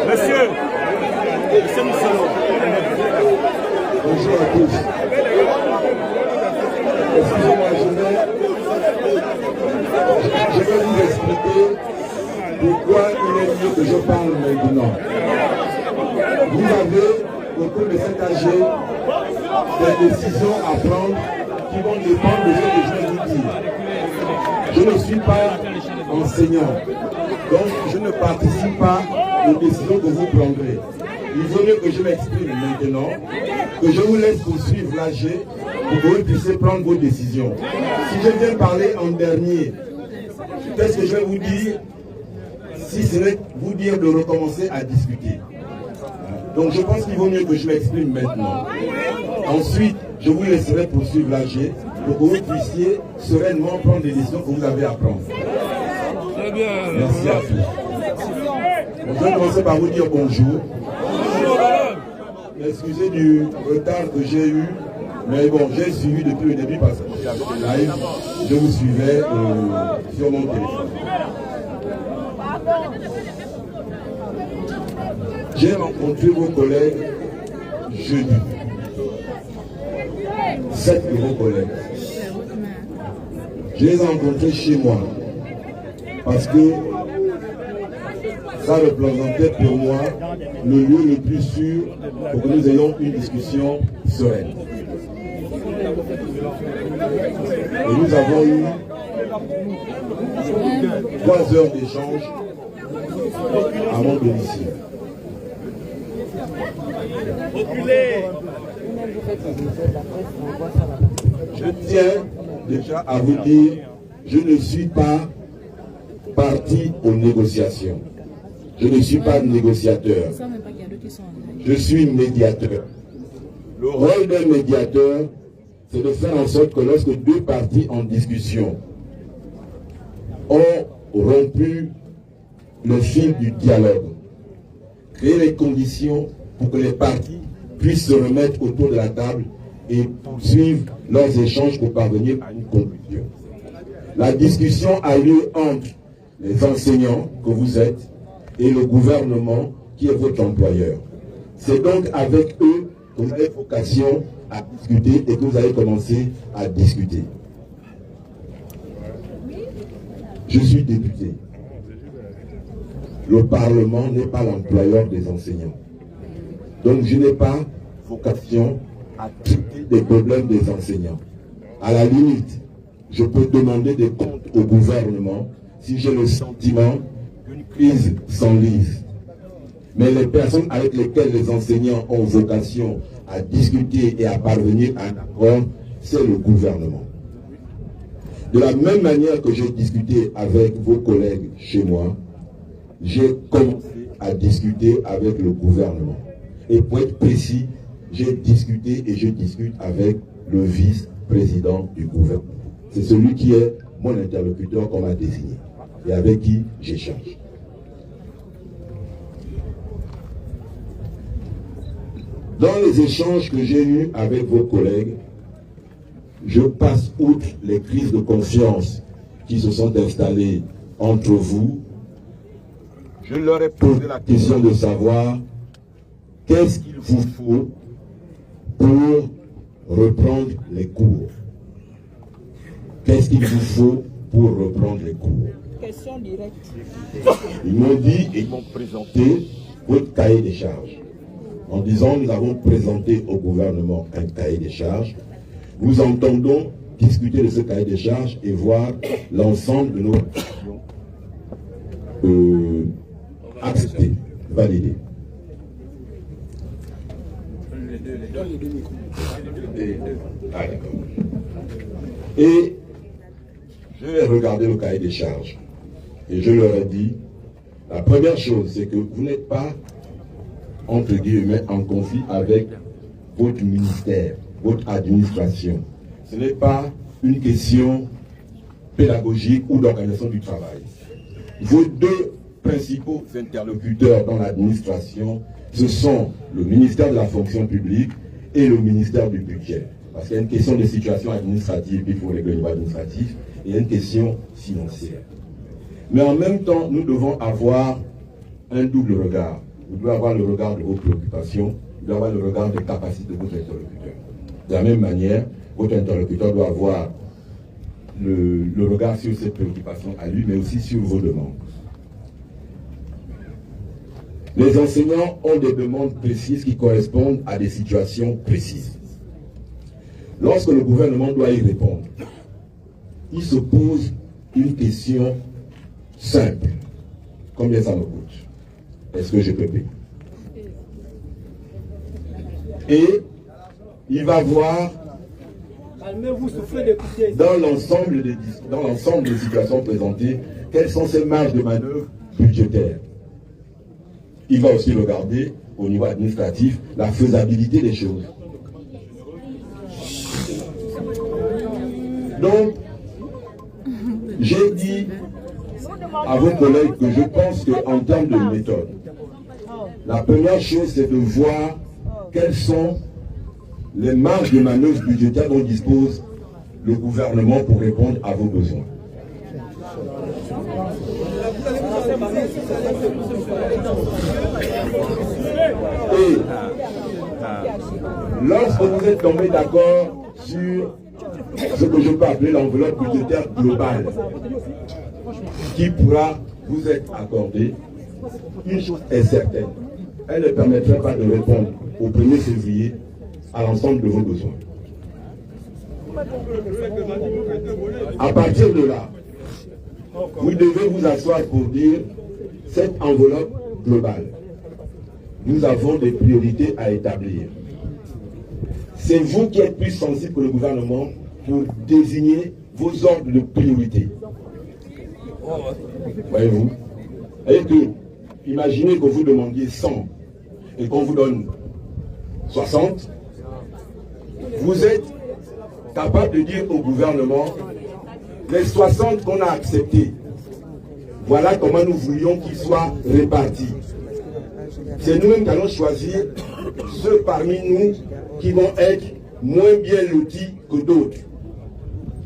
Monsieur Moussalon. Bonjour à tous. Excusez-moi, je vais vous expliquer pourquoi il est mieux que je parle maintenant. Vous avez, au cours de cet AG, des décisions à prendre qui vont dépendre de ce que je vais vous dire. Je ne suis pas enseignant, donc je ne participe pas aux décisions que vous prendrez. Il vaut mieux que je m'exprime maintenant, que je vous laisse poursuivre l'AG pour que vous puissiez prendre vos décisions. Si je viens parler en dernier, qu'est-ce que je vais vous dire si ce n'est vous dire de recommencer à discuter? Donc je pense qu'il vaut mieux que je m'exprime maintenant. Ensuite, je vous laisserai poursuivre l'AG pour que vous puissiez sereinement prendre les décisions que vous avez à prendre. Merci à tous. Je vais commencer par vous dire bonjour. Excusez du retard que j'ai eu, mais bon, j'ai suivi depuis le début parce que j'avais des lives, je vous suivais sur mon téléphone. J'ai rencontré vos collègues jeudi. 7 nouveaux collègues. Je les ai rencontrés chez moi parce que ça représentait pour moi le lieu le plus sûr pour que nous ayons une discussion sereine. Et nous avons eu 3 heures d'échange à mon domicile. Je tiens déjà à vous dire, je ne suis pas parti aux négociations. Je ne suis pas négociateur. Je suis médiateur. Le rôle d'un médiateur, c'est de faire en sorte que lorsque 2 parties en discussion ont rompu le fil du dialogue, créer les conditions pour que les parties puissent se remettre autour de la table et poursuivre leurs échanges pour parvenir à une conclusion. La discussion a lieu entre les enseignants que vous êtes et le gouvernement qui est votre employeur. C'est donc avec eux que vous avez vocation à discuter et que vous allez commencer à discuter. Je suis député. Le Parlement n'est pas l'employeur des enseignants. Donc je n'ai pas vocation à traiter des problèmes des enseignants. À la limite, je peux demander des comptes au gouvernement si j'ai le sentiment qu'une crise s'enlise. Mais les personnes avec lesquelles les enseignants ont vocation à discuter et à parvenir à un accord, c'est le gouvernement. De la même manière que j'ai discuté avec vos collègues chez moi, j'ai commencé à discuter avec le gouvernement. Et pour être précis, j'ai discuté et je discute avec le vice-président du gouvernement. C'est celui qui est mon interlocuteur qu'on m'a désigné et avec qui j'échange. Dans les échanges que j'ai eus avec vos collègues, je passe outre les crises de confiance qui se sont installées entre vous. Je leur ai posé la question de savoir qu'est-ce qu'il vous faut pour reprendre les cours. Qu'est-ce qu'il vous faut pour reprendre les cours? Question directe. Ils m'ont dit et ils m'ont présenté votre cahier des charges. En disant, nous avons présenté au gouvernement un cahier des charges. Nous entendons discuter de ce cahier des charges et voir l'ensemble de nos questions acceptées, validées. Ah, d'accord. Et j'ai regardé le cahier des charges et je leur ai dit, la première chose, c'est que vous n'êtes pas, entre guillemets, en conflit avec votre ministère, votre administration. Ce n'est pas une question pédagogique ou d'organisation du travail. Vos deux principaux interlocuteurs dans l'administration, ce sont le ministère de la fonction publique et le ministère du budget. Parce qu'il y a une question de situation administrative qu'il faut régler au niveau administratif et il y a une question financière. Mais en même temps, nous devons avoir un double regard. Vous devez avoir le regard de vos préoccupations, vous devez avoir le regard des capacités de votre interlocuteur. De la même manière, votre interlocuteur doit avoir le regard sur ses préoccupations à lui, mais aussi sur vos demandes. Les enseignants ont des demandes précises qui correspondent à des situations précises. Lorsque le gouvernement doit y répondre, il se pose une question simple. Combien ça me coûte? Est-ce que je peux payer? Et il va voir dans l'ensemble des situations présentées, quelles sont ces marges de manœuvre budgétaires. Il va aussi regarder au niveau administratif la faisabilité des choses. Donc, j'ai dit à vos collègues que je pense qu'en termes de méthode, la première chose, c'est de voir quelles sont les marges de manœuvre budgétaires dont dispose le gouvernement pour répondre à vos besoins. Et lorsque vous êtes tombé d'accord sur ce que je peux appeler l'enveloppe budgétaire globale, qui pourra vous être accordée, une chose est certaine, elle ne permettrait pas de répondre au 1er février à l'ensemble de vos besoins. À partir de là, vous devez vous asseoir pour dire cette enveloppe globale. Nous avons des priorités à établir. C'est vous qui êtes plus sensible que le gouvernement pour désigner vos ordres de priorité. Voyez-vous? Et que, imaginez que vous demandiez 100 et qu'on vous donne 60. Vous êtes capable de dire au gouvernement, les 60 qu'on a acceptés, voilà comment nous voulions qu'ils soient répartis. C'est nous-mêmes qui allons choisir ceux parmi nous qui vont être moins bien lotis que d'autres.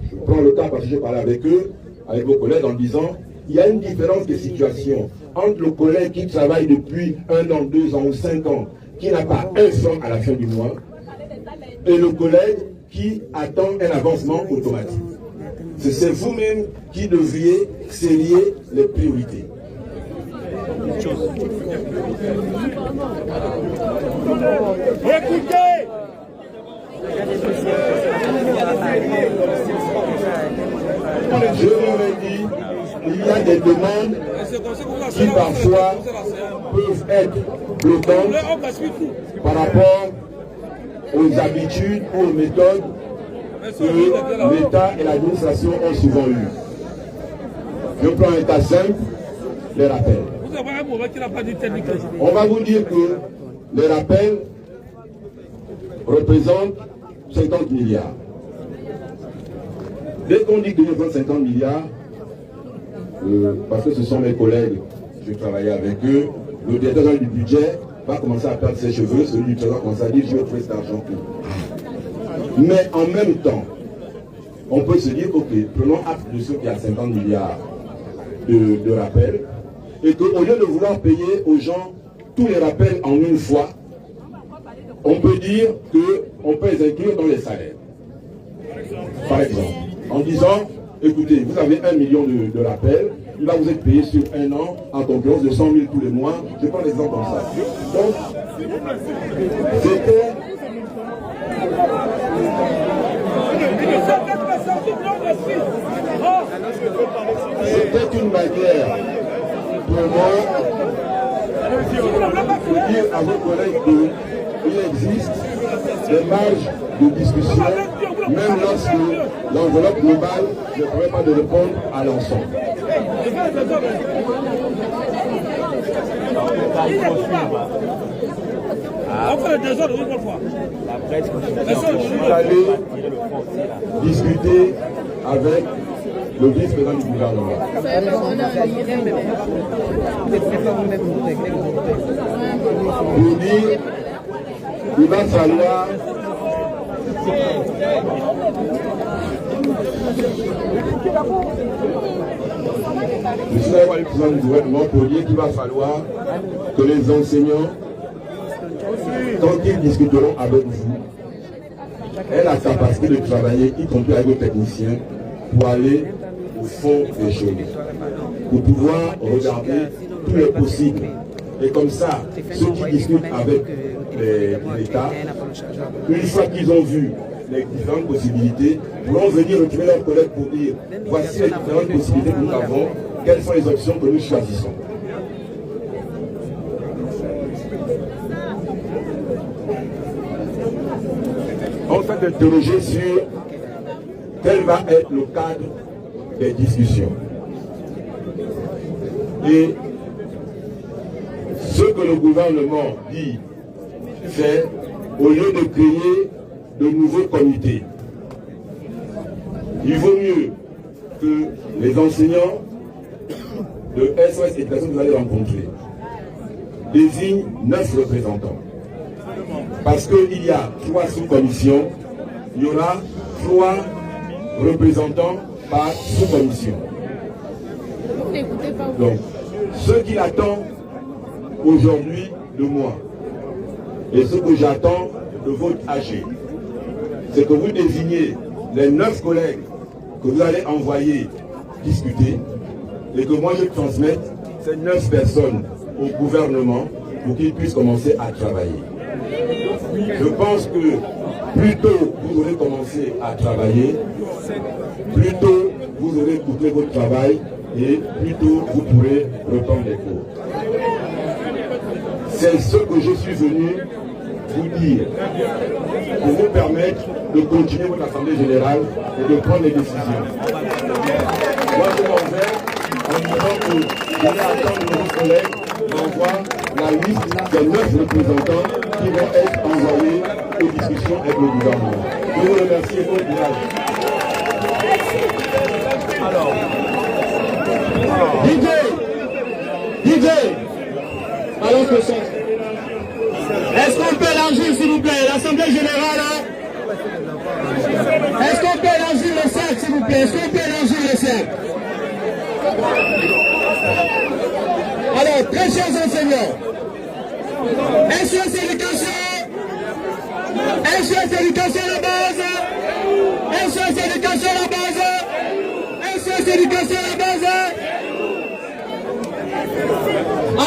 Je prends le cas parce que j'ai parlé avec eux, avec vos collègues, en disant, il y a une différence de situation entre le collègue qui travaille depuis 1 an, 2 ans ou 5 ans, qui n'a pas un franc à la fin du mois, et le collègue qui attend un avancement automatique. C'est vous-même qui devriez sceller les priorités. Écoutez! Je vous l'ai dit, il y a des demandes qui parfois peuvent être bloquantes par rapport aux habitudes ou aux méthodes que l'État et l'administration ont souvent eues. Je prends un cas simple, les rappels. On va vous dire que les rappels représentent 50 milliards. Dès qu'on dit que je prends 50 milliards, parce que ce sont mes collègues, je travaillais avec eux, le directeur du budget va commencer à perdre ses cheveux, celui du trésor commence à dire je vais trouver cet argent où. Mais en même temps, on peut se dire, ok, prenons acte de ce qu'il y a 50 milliards de rappels, et qu'au lieu de vouloir payer aux gens tous les rappels en une fois, on peut dire qu'on peut les inclure dans les salaires. Par exemple, en disant, écoutez, vous avez 1 million de rappels, il va vous être payé sur un an en concurrence de 100 000 tous les mois. Je prends l'exemple comme ça. Donc, c'était une manière pour moi de dire à vos collègues qu'il existe des marges de discussion, même lorsque l'enveloppe globale ne permet pas de répondre à l'ensemble. Vous allez discuter avec le vice-président du gouvernement. Pour dire, il va falloir je suis avec le président du gouvernement pour dire qu'il va falloir que les enseignants, quand ils discuteront avec vous, aient la capacité de travailler, y compris avec vos techniciens, pour aller au fond des choses, pour pouvoir regarder tous les possibles. Et comme ça, ceux qui discutent avec l'État, une fois qu'ils ont vu les différentes possibilités, pourront venir retrouver leurs collègues pour dire voici les différentes possibilités que nous avons, quelles sont les options que nous choisissons. On s'est interrogé sur quel va être le cadre des discussions. Et ce que le gouvernement dit, fait, au lieu de créer de nouveaux comités, il vaut mieux que les enseignants de SOS Éducation que vous allez rencontrer désignent 9 représentants. Parce qu'il y a 3 sous-commissions, il y aura 3 représentants par sous-commission. Donc, ce qu'il attend aujourd'hui de moi, et ce que j'attends de votre AG, c'est que vous désigniez les 9 collègues que vous allez envoyer discuter, et que moi je transmette ces 9 personnes au gouvernement pour qu'ils puissent commencer à travailler. Je pense que plus tôt vous aurez commencé à travailler, plus tôt vous aurez bouclé votre travail et plus tôt vous pourrez reprendre les cours. C'est ce que je suis venu vous dire, pour vous permettre de continuer votre assemblée générale et de prendre les décisions. Moi je m'en vais en disant que vous allez attendre que vos collègues m'envoient la liste des 9 représentants qui vont être envoyés aux discussions avec le gouvernement. Je vous remercie et bon courage. Alors, DJ, allons que ça. Est-ce qu'on peut élargir, s'il vous plaît, l'Assemblée générale? Est-ce qu'on peut élargir le cercle, s'il vous plaît? Est-ce qu'on peut élargir le cercle? Alors, très chers enseignants, SOS Éducation la base, SOS Éducation la base, SOS Éducation la base.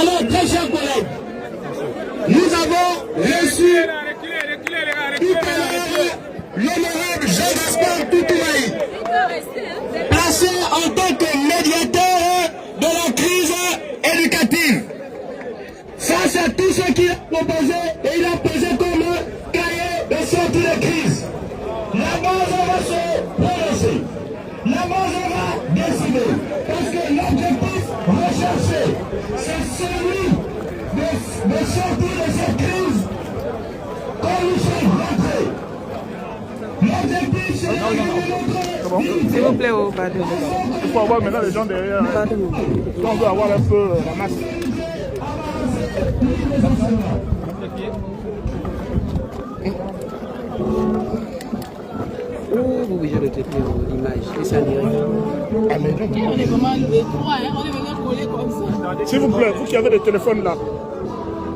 Alors, très chers collègues, nous avons reçu tout à l'heure l'honorable Jean-Gaspard Toutouraï, placé en tant que médiateur de la crise éducative. Face à tout ce qu'il a proposé, et il a posé comme cahier de sortie de crise. La base va se prononcer. La base va décider. Parce que l'objectif recherché, c'est celui de sortir de cette crise comme nous sommes rentrés. L'objectif, c'est de montrer. S'il vous plaît, au bas de il faut avoir maintenant les gens derrière. On doit avoir un peu la masse. Vous bougez le clip l'image et ça direct. Ah mais non. On est vraiment les trois, hein? On est venu coller comme ça. S'il vous plaît, vous qui avez des téléphones là,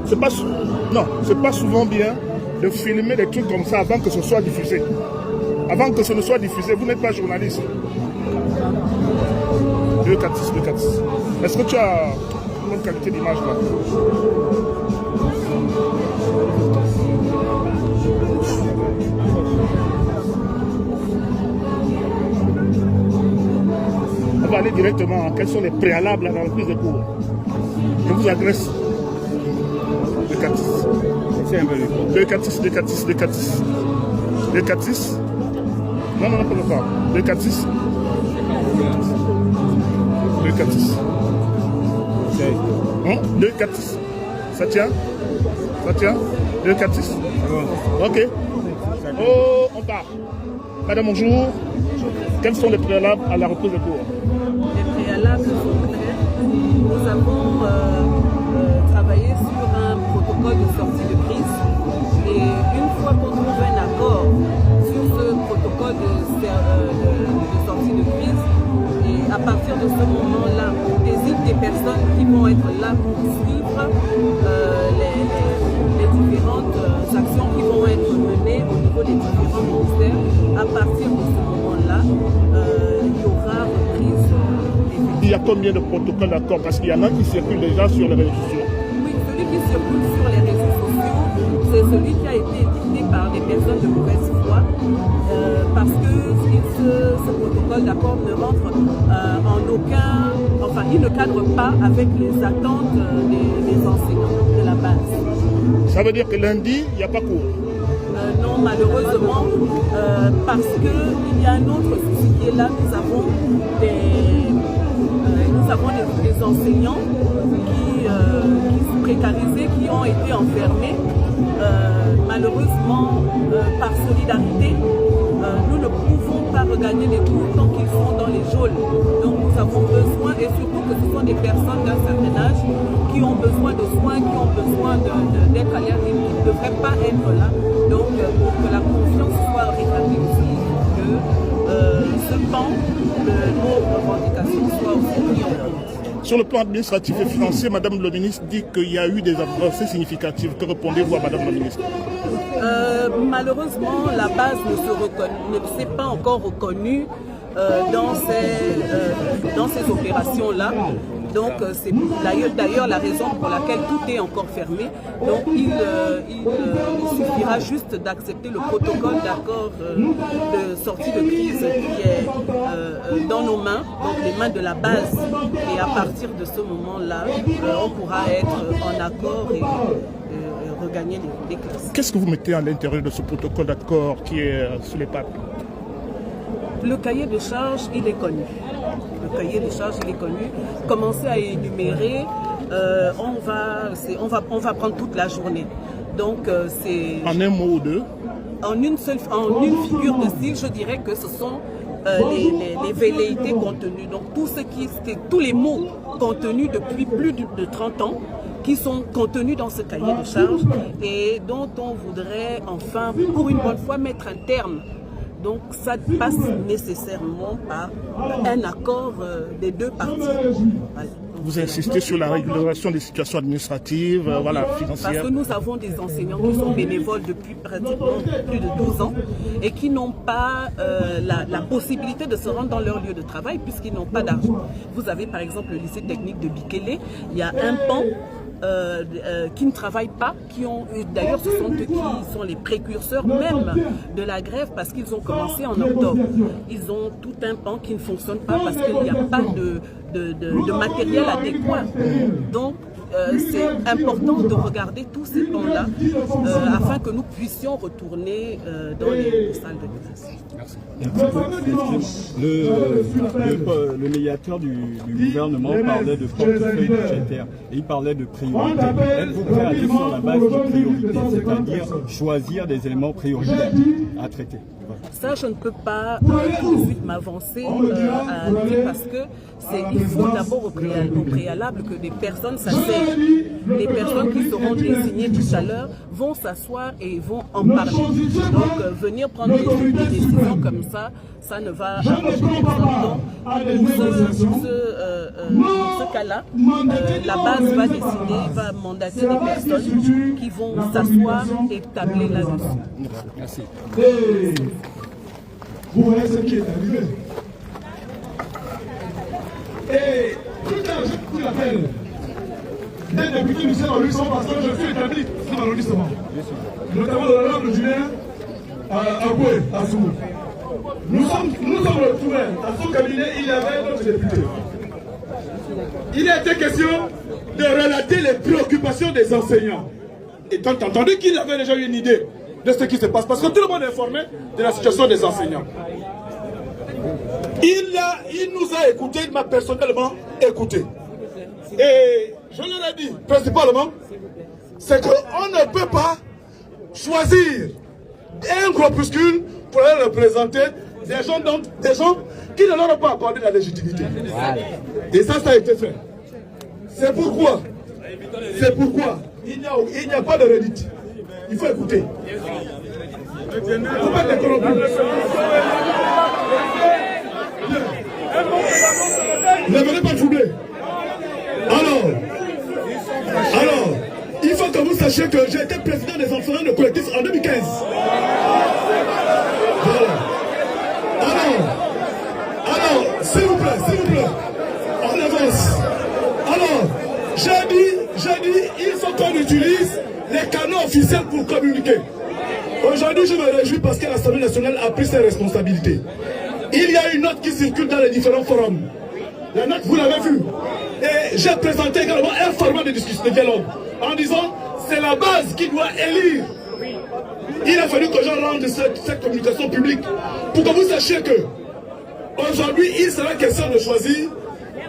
c'est pas souvent bien de filmer des trucs comme ça avant que ce soit diffusé. Avant que ce ne soit diffusé, vous n'êtes pas journaliste. 246, 246. Est-ce que tu as une bonne qualité d'image là? On va aller directement. Quels sont les préalables à la reprise de cours? Je vous agresse. 246. 246, 246, 246. 246. Non, pas le temps. 246. 246. 246. Ça tient? Ça tient? 246. Ok. Oh, on part. Madame, bonjour. Quels sont les préalables à la reprise de cours? Les préalables sont clairs. Nous avons travaillé sur un protocole de sortie de crise. Et une fois qu'on trouve un accord sur ce protocole de sortie de crise, et à partir de ce moment-là, on désigne des personnes qui vont être là pour suivre les différentes actions qui vont être menées au niveau des différents ministères. À partir de ce moment-là, il y aura reprise. Il y a combien de protocoles d'accord? Parce qu'il y en a qui circulent déjà sur les réseaux sociaux. Oui, celui qui circule sur les réseaux sociaux, c'est celui qui a été édicté par des personnes de mauvaise foi, parce que ce protocole d'accord ne rentre en aucun, enfin il ne cadre pas avec les attentes des enseignants de la base. Ça veut dire que lundi, il n'y a pas cours? Non, malheureusement, parce qu'il y a un autre souci qui est là. Nous avons des enseignants qui sont précarisés, qui ont été enfermés. Malheureusement, par solidarité, nous ne pouvons pas regagner les cours tant qu'ils sont dans les geôles. Donc nous avons besoin, et surtout que ce sont des personnes d'un certain âge qui ont besoin de soins, qui ont besoin d'être alertés, qui ne devraient pas être là. Donc pour que la confiance soit rétablie aussi, que ce pan de nos revendications soit aussi pris en compte. Sur le plan administratif et financier, Madame le ministre dit qu'il y a eu des avancées significatives. Que répondez-vous à Madame le ministre? Malheureusement, la base ne s'est pas encore reconnue dans ces opérations-là. Donc c'est d'ailleurs la raison pour laquelle tout est encore fermé. Donc il suffira juste d'accepter le protocole d'accord de sortie de crise qui est dans nos mains, donc les mains de la base. Et à partir de ce moment-là, on pourra être en accord et regagner les classes. Qu'est-ce que vous mettez à l'intérieur de ce protocole d'accord qui est sous les pattes? Le cahier de charge, il est connu. Le cahier de charge, il est connu. Commencez à énumérer. On va prendre toute la journée. Donc c'est. En un mot ou deux? En une figure de style, je dirais que ce sont les velléités contenues. Donc tous les mots contenus depuis plus de 30 ans qui sont contenus dans ce cahier de charge et dont on voudrait enfin, pour une bonne fois, mettre un terme. Donc ça passe nécessairement par un accord des deux parties. Voilà. Vous insistez sur la régulation des situations administratives, financières. Parce que nous avons des enseignants qui sont bénévoles depuis pratiquement plus de 12 ans et qui n'ont pas la possibilité de se rendre dans leur lieu de travail puisqu'ils n'ont pas d'argent. Vous avez par exemple le lycée technique de Bikele, il y a un pan qui ne travaillent pas, d'ailleurs ce sont eux qui sont les précurseurs même de la grève parce qu'ils ont commencé en octobre. Ils ont tout un pan qui ne fonctionne pas parce qu'il n'y a pas de matériel adéquat. Donc c'est important de regarder tous ces pans-là afin que nous puissions retourner dans les salles de classe. Merci. Le médiateur du gouvernement parlait de portefeuille budgétaire et il parlait de priorité. Êtes-vous prêt à aller sur la base de priorité, c'est-à-dire choisir des éléments prioritaires à traiter? Ça, je ne peux pas tout de suite m'avancer à dire parce que il faut d'abord au préalable que des personnes s'asseyent. Les personnes qui seront désignées tout à l'heure vont s'asseoir et vont en parler. Donc, venir prendre des décisions comme ça, ça ne va arranger personne. Dans ce cas-là, la base va décider, va mandater des personnes qui vont s'asseoir et tabler là-dessus. Merci. Et vous voyez ce qui est arrivé. Et tout à l'heure, je vous l'appelle. Des députés du Sénat parce que je suis établi dans l'arrondissement. Notamment dans l'honorable Julien Aboué, à Soumou. Nous sommes retrouvés à son cabinet, il y avait d'autres députés. Il a été question de relater les préoccupations des enseignants. Étant entendu qu'il avait déjà eu une idée de ce qui se passe, parce que tout le monde est informé de la situation des enseignants. Il nous a écoutés, il m'a personnellement écouté. Et je leur ai dit, principalement, c'est qu'on ne peut pas choisir un groupuscule pour aller représenter des gens qui ne leur ont pas accordé la légitimité. Et ça a été fait. C'est pourquoi il n'y a pas de redite. Il faut écouter. Il ne faut pas être corrompu. Ne venez pas troubler. Alors, il faut que vous sachiez que j'ai été président des enseignants de collectif en 2015. Voilà. Alors, s'il vous plaît, on avance. Alors, j'ai dit, il faut qu'on utilise les canaux officiels pour communiquer. Aujourd'hui, je me réjouis parce que l'Assemblée nationale a pris ses responsabilités. Il y a une note qui circule dans les différents forums. La note, vous l'avez vue. Et j'ai présenté également un format de discussion, de dialogue, en disant c'est la base qui doit élire. Il a fallu que je rende cette communication publique pour que vous sachiez que aujourd'hui, il sera question de choisir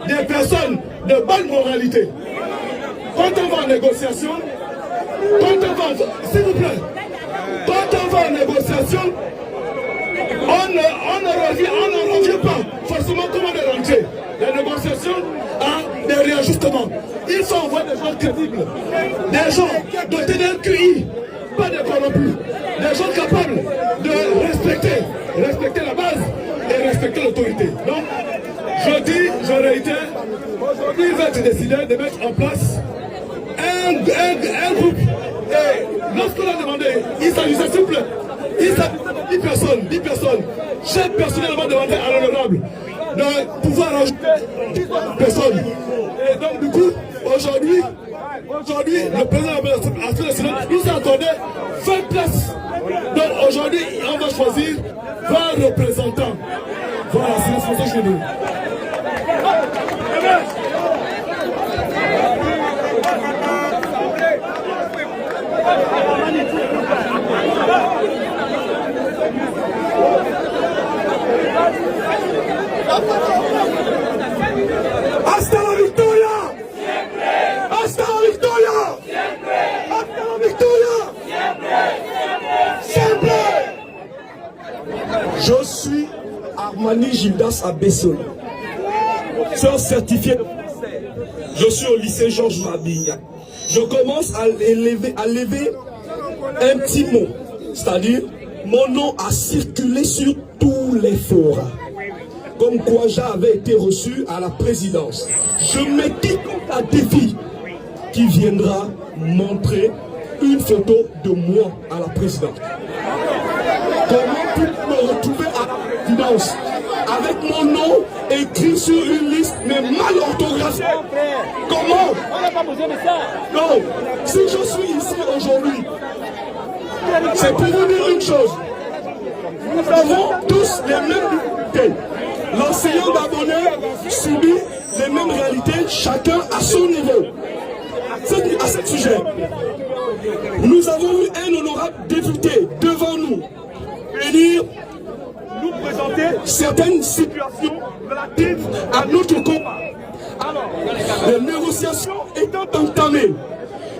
des personnes de bonne moralité. Quand on va en négociation, s'il vous plaît, quand on va en négociation, on ne revient pas forcément comment de rentrer. La négociation a des réajustements. Il faut envoyer des gens crédibles, des gens dotés d'un QI, pas des corrompus, des gens capables de respecter la base et respecter l'autorité. Donc, je réitère, aujourd'hui il va être décidé de mettre en place un groupe. Et lorsqu'on a demandé, il s'agissait s'il vous plaît, il s'agissait de 10 personnes. J'ai personnellement demandé à l'honorable de pouvoir rajouter 10 personnes. Et donc du coup, aujourd'hui, le président de l'Assemblée nationale nous a accordé 20 places. Donc aujourd'hui, on va choisir 20 représentants. Voilà, c'est ce que je dis. Hasta la victoria! Hasta la victoria! Hasta la victoria! Siempre! Je suis Armani Gildas Abessol. Je suis certifié de français. Je suis au lycée Georges Mabille. Je commence à lever un petit mot, c'est-à-dire mon nom a circulé sur tous les forums. Comme quoi j'avais été reçu à la présidence. Je me dis un défi qui viendra montrer une photo de moi à la présidence. Comment puis me retrouver à la présidence avec mon nom écrit sur une liste mais mal orthographiée? Comment? On n'a pas besoin de ça. Non, si je suis ici aujourd'hui, c'est pour vous dire une chose. Nous avons tous les mêmes difficultés. L'enseignant gabonais subit les mêmes réalités, chacun à son niveau. À ce sujet, nous avons eu un honorable député devant nous venir nous présenter certaines situations relatives à notre combat. Alors, les négociations étant entamées,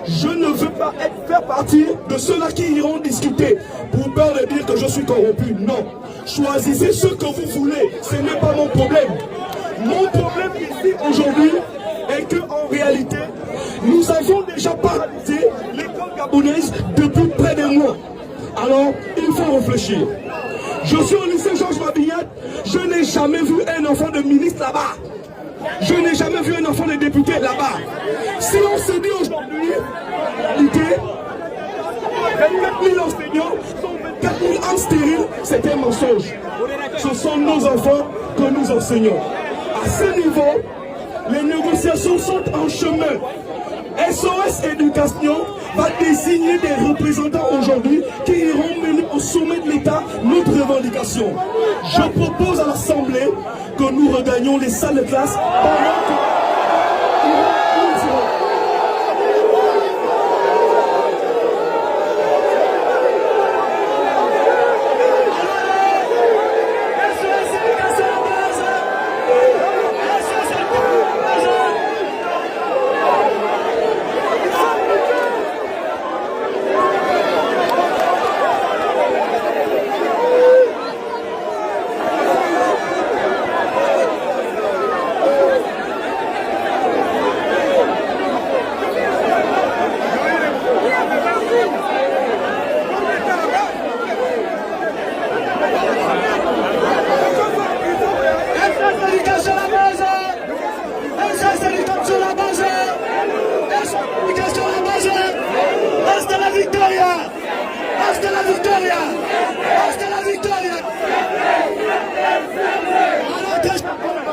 Je ne veux pas faire partie de ceux-là qui iront discuter pour peur de dire que je suis corrompu. Non. Choisissez ce que vous voulez. Ce n'est pas mon problème. Mon problème ici aujourd'hui est qu'en réalité, nous avons déjà paralysé l'école gabonaise depuis près d'un mois. Alors, il faut réfléchir. Je suis au lycée Georges Mabillard. Je n'ai jamais vu un enfant de ministre là-bas. Je n'ai jamais vu un enfant de député là-bas. Si on se dit aujourd'hui, en réalité, 24 000 enseignants sont 24 000 ans stériles, c'est un mensonge. Ce sont nos enfants que nous enseignons. À ce niveau, les négociations sont en chemin. SOS Éducation va désigner des représentants aujourd'hui qui iront mener au sommet de l'État notre revendication. Je propose à l'Assemblée que nous regagnions les salles de classe pendant que...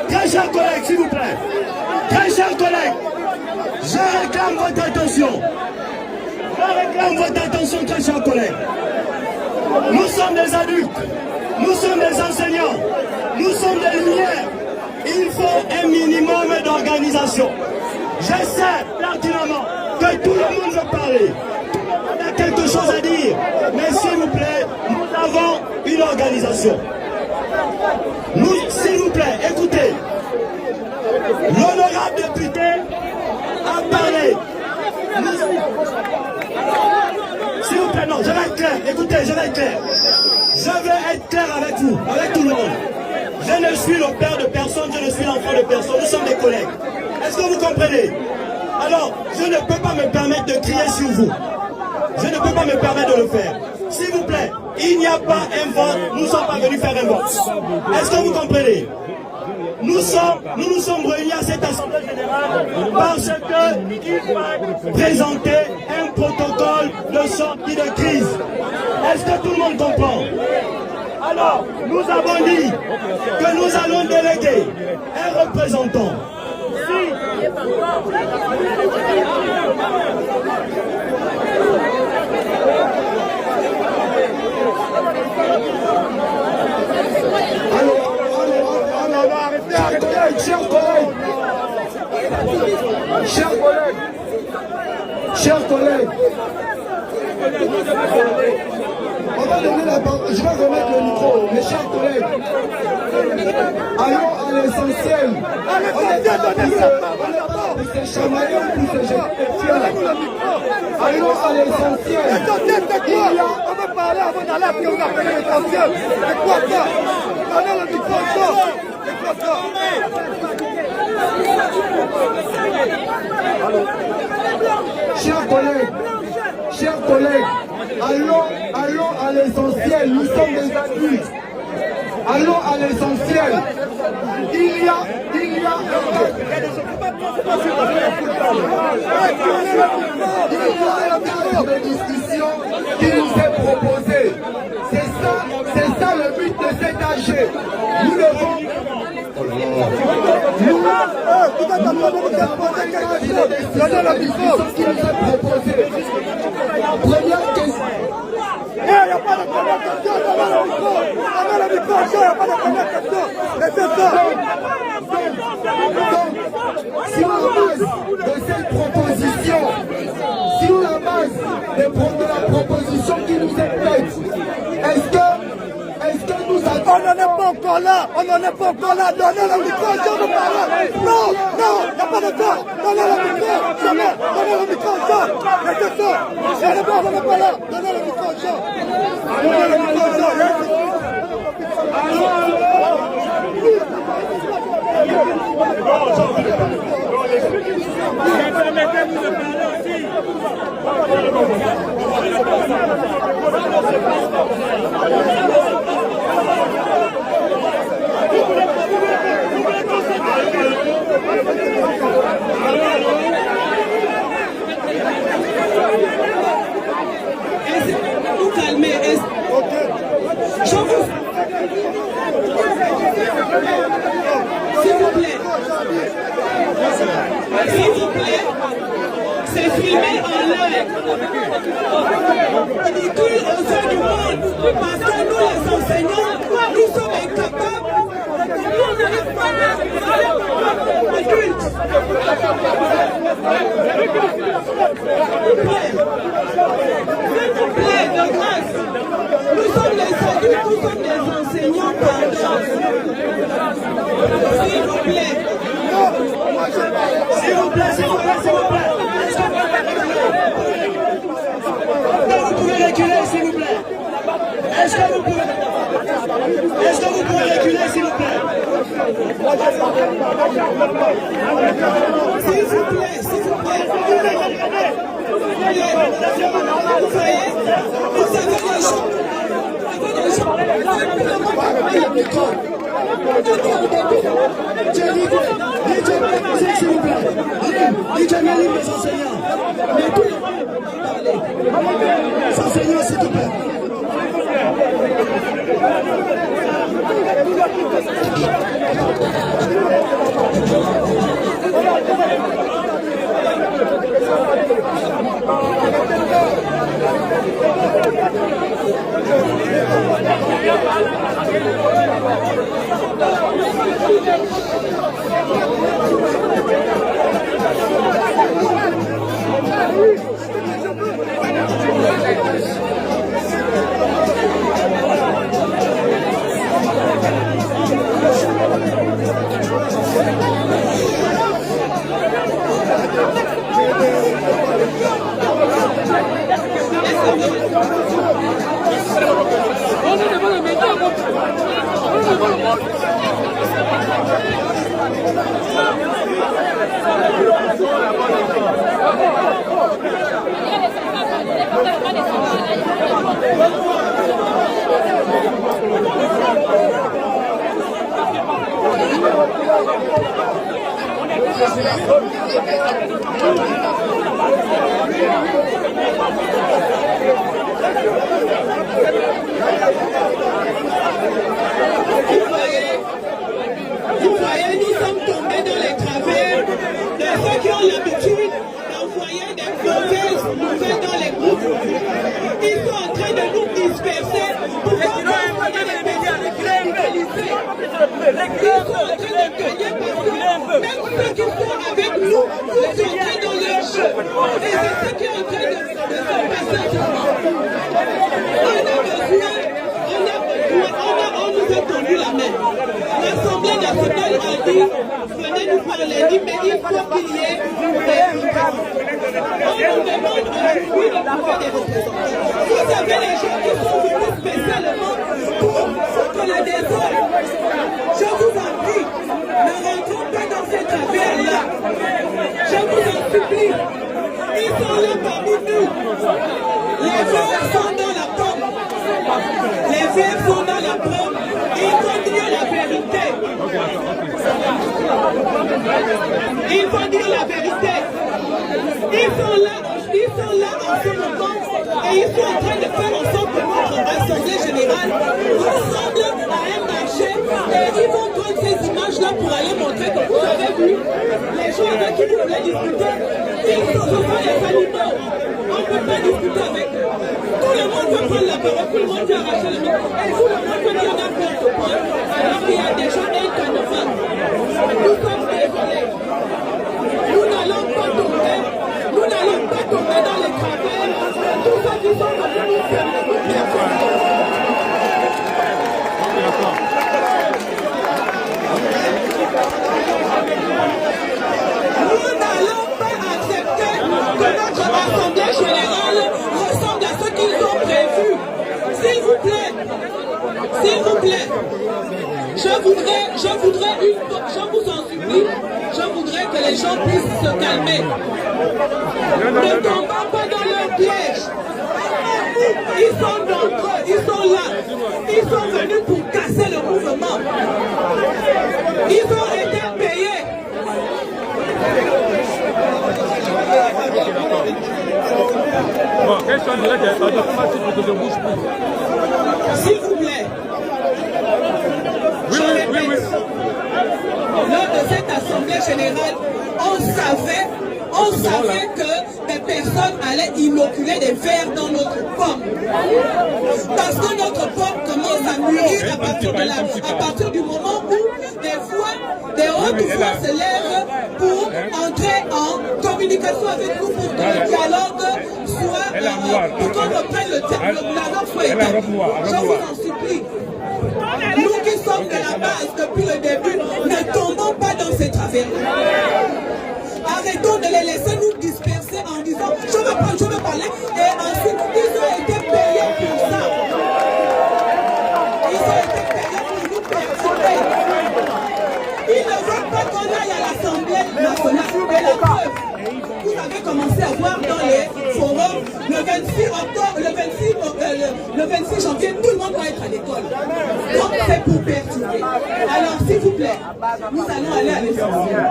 Très chers collègues, s'il vous plaît. Très chers collègues, je réclame votre attention. Je réclame votre attention, très chers collègues. Nous sommes des adultes, nous sommes des enseignants, nous sommes des lumières. Il faut un minimum d'organisation. Je sais pertinemment que tout le monde veut parler. Tout le monde a quelque chose à dire. Mais s'il vous plaît, nous avons une organisation. Nous, s'il vous plaît, écoutez. L'honorable député a parlé. S'il vous plaît, non, je vais être clair. Écoutez, je vais être clair. Je vais être clair avec vous, avec tout le monde. Je ne suis le père de personne, je ne suis l'enfant de personne. Nous sommes des collègues. Est-ce que vous comprenez? Alors, je ne peux pas me permettre de crier sur vous. Je ne peux pas me permettre de le faire. S'il vous plaît, il n'y a pas un vote. Nous ne sommes pas venus faire un vote. Est-ce que vous comprenez? Nous nous sommes réunis à cette Assemblée Générale parce qu'il faut présenter un protocole de sortie de crise. Est-ce que tout le monde comprend? Alors, nous avons dit que nous allons déléguer un représentant. Chers collègues, on va donner la parole. Je vais remettre le micro, mes chers collègues. Allons à l'essentiel. On est là pour se chamailler ou pour se jeter. Allons à l'essentiel. On va parler avant d'aller à ce qu'on appelle l'essentiel. C'est quoi ça? Donnez le micro encore. C'est quoi ça? Chers collègues, allons à l'essentiel. Nous sommes des adultes. Allons à l'essentiel. Il y a un cadre de discussion qui nous est proposé. C'est ça le but de cet AG. Nous devons... Première question. Il n'y a pas de conversation, on a le micro, il n'y a pas de conversation. Laissez ça. Sur la base de cette proposition, sur la base de la proposition qui nous est faite, est-ce que nous attendons n'en est pas encore là. On n'en est pas encore là. Donnez le micro aux gens de parler. Non, non, il n'y a pas de temps. Donnez le micro. Jamais. Donnez le micro aux gens. C'est ça. On n'est pas là. Donnez le micro aux gens. Donnez le micro aux gens. Permettez-nous de parler aussi. Vous calmez. S'il vous plaît. S'il vous plaît. C'est filmé en live. Ridicule aux yeux du monde. Parce que nous, les enseignants, nous sommes incapables. Nous, on n'arrive pas à adulte. S'il vous plaît, de grâce. Nous sommes les adultes, nous sommes les enseignants, pardon. S'il vous plaît. S'il vous plaît, s'il vous plaît, s'il vous plaît. Vous pouvez reculer, s'il vous plaît. Est-ce que vous pouvez reculer, s'il vous plaît? S'il vous plaît, s'il vous plaît. Vous voyez, vous avez des gens. S'il vous plaît. Dites-moi les enseignants. Mais tout le monde parler. Enseignants, s'il te plaît. Vous voyez, nous sommes tombés dans les travers de ceux qui ont l'habitude d'envoyer des mauvaises nouvelles dans les groupes. Ils sont en train de nous disperser pour faire envoyer les médias radicalisés. Ils sont en train de gagner parce que même ceux qui sont avec nous sont entrés dans leur jeu. Et c'est ce qui est en train de se passer actuellement. On nous a tendu la main. L'Assemblée nationale a dit, venez nous parler, mais il faut qu'il y ait des représentants. On nous demande aujourd'hui de trouver des représentants. Vous avez les gens qui sont venus spécialement pour que le désordre. Je vous en prie, ne rentrons pas dans ces travers-là. Je vous en supplie. Ils sont là parmi nous. Les verts sont dans la pomme. Les verts sont dans la pomme. Il faut dire la vérité. Il faut dire la vérité. Ils sont là en ce moment et ils sont en train de faire en sorte que notre Assemblée générale ressemble à un marché et ils vont prendre ces images-là pour aller montrer que vous avez vu les gens avec qui vous voulez discuter. Ils sont les animaux. On ne peut pas discuter avec eux. Tout le monde veut prendre la parole, tout le monde veut arracher le micro. Et tout le monde veut dire n'importe quoi. Alors qu'il y a des gens incannables. Nous sommes désolés. Nous n'allons pas tomber. Nous n'allons pas tomber dans les travers. Tous ceux qui sont venus nous faire. S'il vous plaît, je vous en supplie, je voudrais que les gens puissent se calmer. Ne tombons pas dans leur piège. Ils sont nombreux, ils sont là. Ils sont venus pour casser le mouvement. Ils ont été payés. Bon, question directe, pour que je bouge plus. S'il vous plaît. Oui. Lors de cette assemblée générale, on savait que des personnes allaient inoculer des vers dans notre pomme. Parce que notre pomme commence à mûrir à partir du moment où des hautes voix se lèvent pour entrer en communication avec nous, pour que le dialogue soit, pour qu'on reprenne la langue soit établie. Je vous en supplie. Nous qui sommes de la base depuis le début, ne tombons pas dans ces travers. Arrêtons de les laisser nous disperser en disant je veux parler, et ensuite ils ont été payés pour ça. Ils ont été payés pour nous perturber. Ils ne veulent pas qu'on aille à l'Assemblée nationale. Et la preuve, vous avez commencé à voir dans les forums le 26 janvier, tout le monde va être à l'école. Donc c'est pour perturber. Alors s'il vous plaît, nous allons aller à l'essentiel.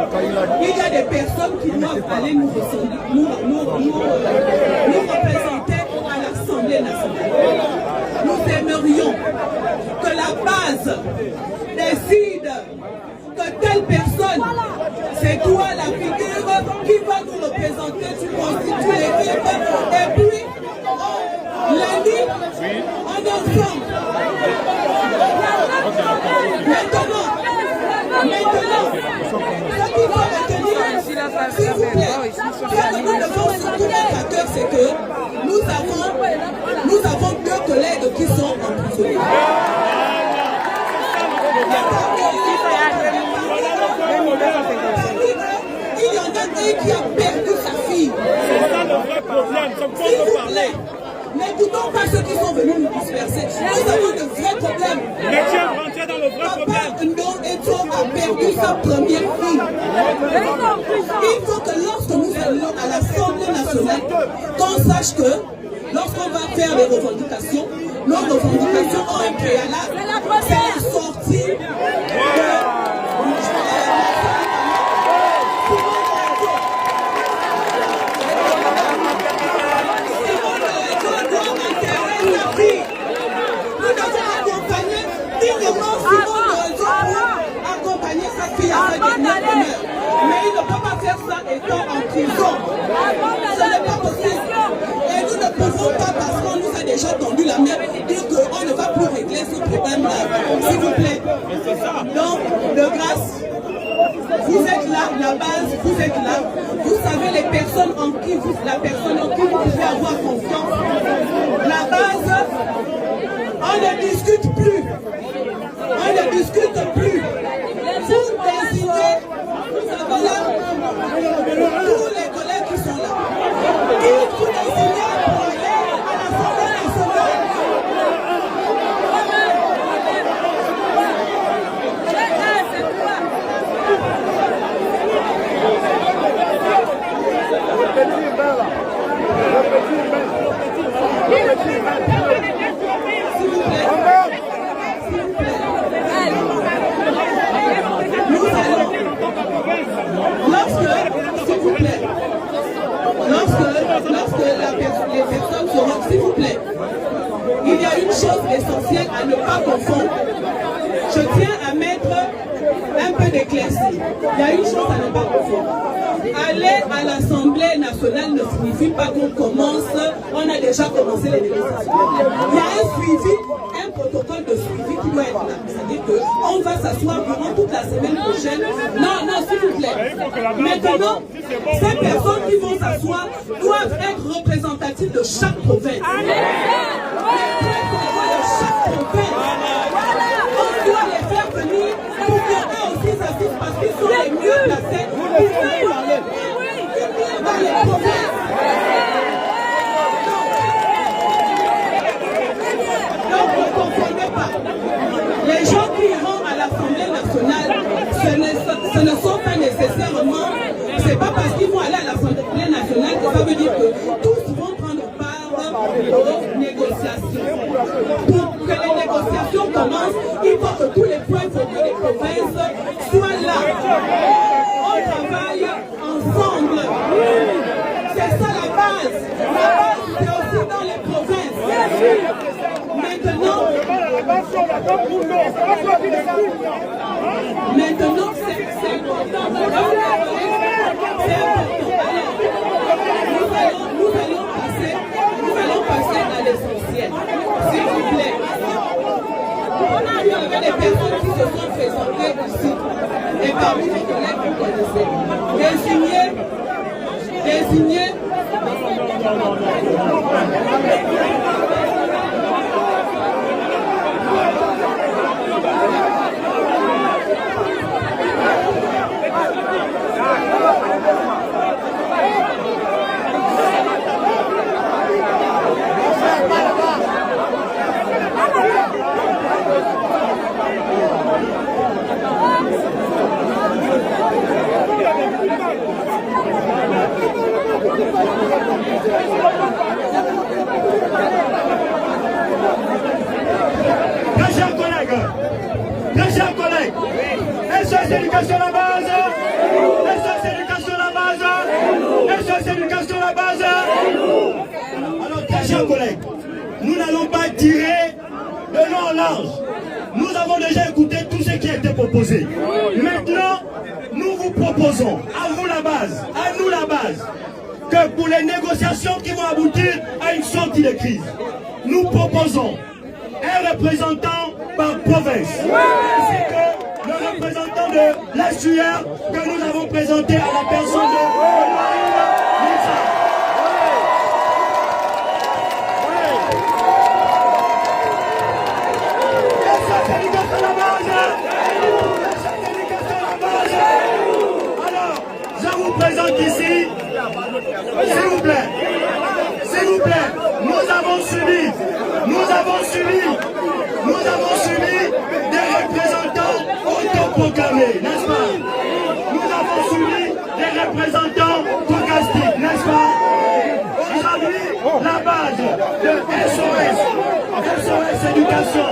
Il y a des personnes qui doivent aller nous représenter à l'Assemblée nationale. Nous aimerions que la base décide que telle personne, c'est toi la figure qui va nous représenter, tu constitues l'équipe, et puis lundi, on est ensemble. Maintenant, ce qu'il faut retenir, s'il vous plaît, ce que nous devons surtout mettre à cœur, c'est que nous avons deux collègues qui sont emprisonnés. Il y en a un qui a perdu sa fille. C'est ça le vrai problème. S'il vous plaît, n'écoutons pas ceux qui sont venus nous disperser. Nous avons de vrais problèmes. Papa Ndo Eto a perdu sa première fille. Il faut que lorsque nous allions à l'Assemblée nationale, qu'on sache que lorsqu'on va faire des revendications, nos revendications ont un préalable. C'est la sortie de... Mais il ne peut pas faire ça étant en prison. Ce n'est pas possible. Et nous ne pouvons pas, parce qu'on nous a déjà tendu la main, dire qu'on ne va plus régler ce problème-là. S'il vous plaît. Donc, de grâce, vous êtes là, la base, vous êtes là. Vous savez la personne en qui vous pouvez avoir confiance. La base, on ne discute plus. On ne discute plus. Vous décidez, vous avez là tous les collègues qui sont là. Et vous décidez pour aller à l'Assemblée nationale. S'il vous plaît. Les personnes seront, s'il vous plaît, il y a une chose essentielle à ne pas confondre. Je tiens à mettre un peu d'éclaircie. Il y a une chose à ne pas confondre. Aller à l'Assemblée nationale ne signifie pas qu'on commence, on a déjà commencé les négociations. Il y a un suivi, un protocole de suivi qui doit être là. C'est-à-dire qu'on va s'asseoir durant toute la semaine prochaine. Non, s'il vous plaît. Maintenant, ces personnes qui vont s'asseoir doivent être représentatives de chaque province. De chaque province. On doit les faire venir pour qu'eux aussi s'assistent parce qu'ils sont les mieux placés pour parler dans les provinces. Donc, ne confondez pas. Pour que les négociations commencent, il faut que tous les points focaux des provinces soient là. On travaille ensemble. C'est ça la base. La base, c'est aussi dans les provinces. Maintenant, c'est important. Nous allons passer à l'essentiel. S'il vous plaît. Il y avait des personnes qui se sont présentées ici. Et parmi mes collègues, vous connaissez. Désignés. Mes chers collègues, SOS Éducation la base, SOS Éducation la base, SOS Éducation la base. Alors, très chers collègues, nous n'allons pas tirer de long en large. Nous avons déjà écouté tout ce qui a été proposé. Maintenant, nous vous proposons, à vous la base, à nous la base, que pour les négociations qui vont aboutir à une sortie de crise, nous proposons un représentant par province. C'est que le représentant de la SUR que nous avons présenté à la personne de Marine Lisa. Alors, je vous présente ici, s'il vous plaît, nous avons subi des représentants autoproclamés, n'est-ce pas? Nous avons subi des représentants fantastiques, n'est-ce pas? Aujourd'hui, la base de SOS Éducation,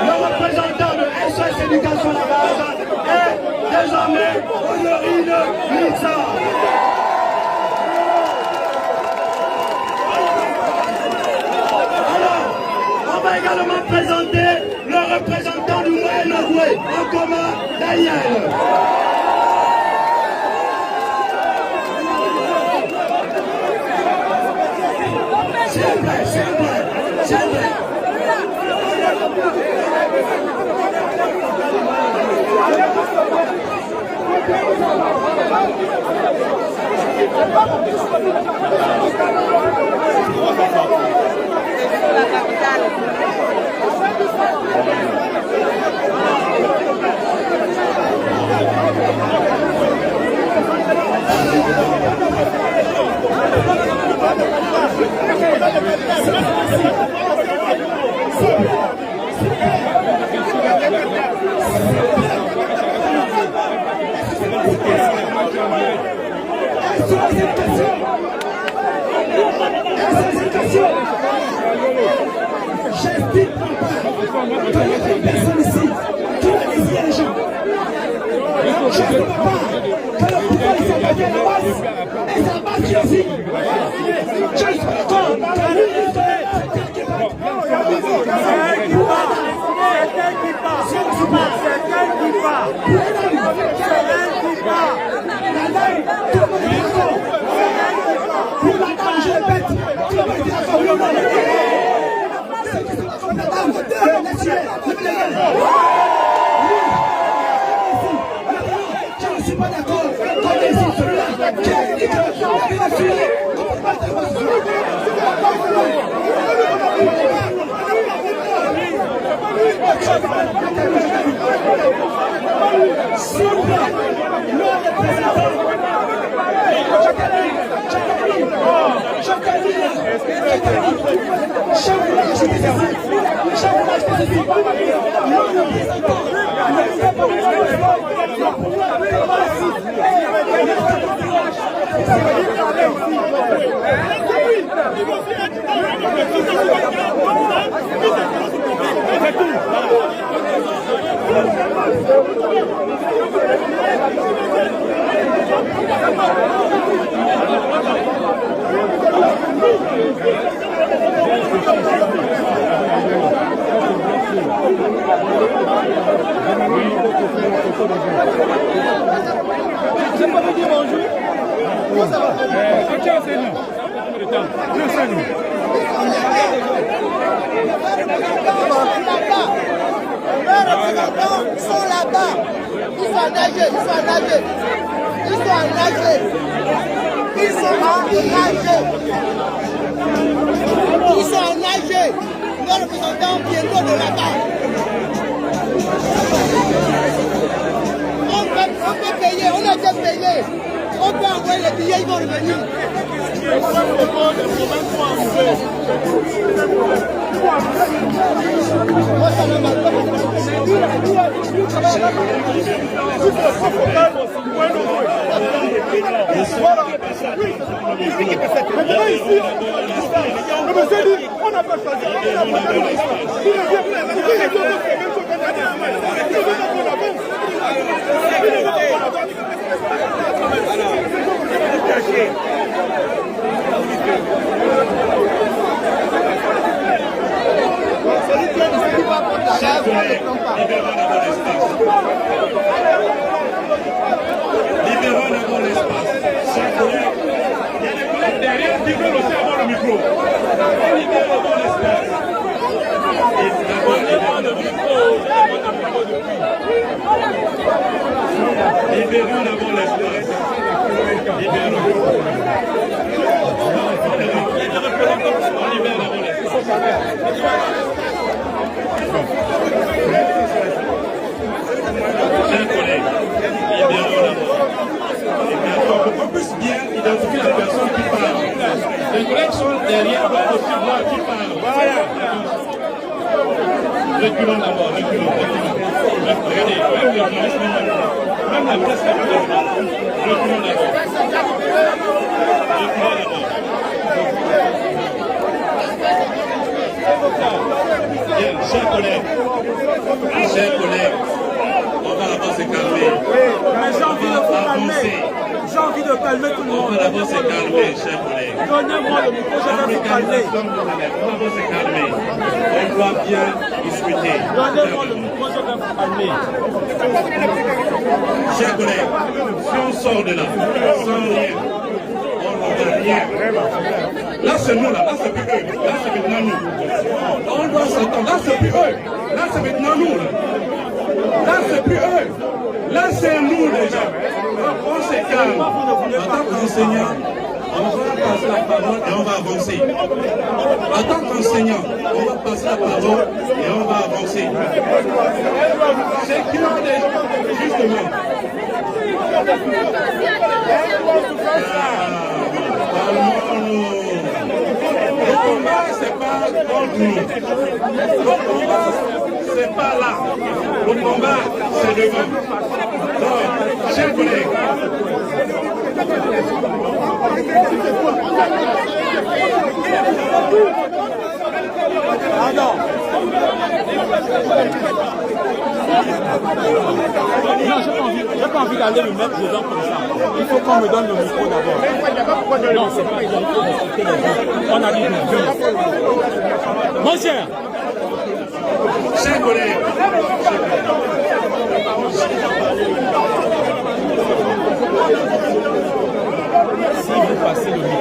le représentant de SOS Éducation, la base, est désormais Honorine Lisa. On va également présenter le représentant du Moyen-Ogooué, en commun Daniel. S'il vous plaît. J'invite les personnes ici qui ont désigné les gens. Je ne veux pas que le pouvoir s'appelle la base et sa base qui aussi. Je suis d'accord que lui, il est je ne suis pas d'accord quand les autres celui-là qui a dit que C'est pas vous dire bonjour. Comment ça va? Tiens, c'est nous. Leurs représentants sont là-bas. Ils sont nagés. Leurs représentants viendront de là-bas. On peut payer, on a déjà payé. On peut envoyer les billets, ils vont revenir. On n'a pas choisi. Libérons d'abord l'espace. Chers collègues, il y a des collègues derrière qui veulent aussi avoir le micro. Libérons d'abord l'espace. Libérons d'abord l'espace. Chers collègues, libérons d'abord. Pour qu'on puisse bien identifier les personnes qui parlent. Les collègues sont derrière, doivent aussi voir qui parle. Voilà. Reculons d'abord, reculons. Regardez, même les journalistes, même la presse, reculons d'abord. Reculons d'abord. Bien, chers collègues, on va d'abord se calmer. Mais j'ai envie de vous calmer. J'ai envie de calmer tout le monde. On va d'abord se calmer, chers collègues. Donnez-moi le micro, je vais vous calmer. On va d'abord se calmer. On doit bien discuter. Donnez-moi le micro, je vais vous calmer. Chers collègues, si on sort de là, sans rien, on n'aura rien. Là c'est nous, là c'est plus eux. Là c'est maintenant nous. On doit s'attendre. Là c'est plus eux. Là c'est maintenant nous. Là c'est plus eux. Là c'est nous déjà. On se calme. En tant qu'enseignant, on va passer la parole et on va avancer. En tant qu'enseignant, on va passer la parole et on va avancer. C'est qui ont des justement. Le combat, c'est pas contre nous. Le combat, c'est pas là. Le combat, c'est devant. Donc, chers collègues, non, j'ai pas envie d'aller me mettre dedans comme ça. Il faut qu'on me donne le micro d'abord. Non, c'est pas identique de respecter les gens. On a dit mon cher. Chers collègues, si vous passez le micro,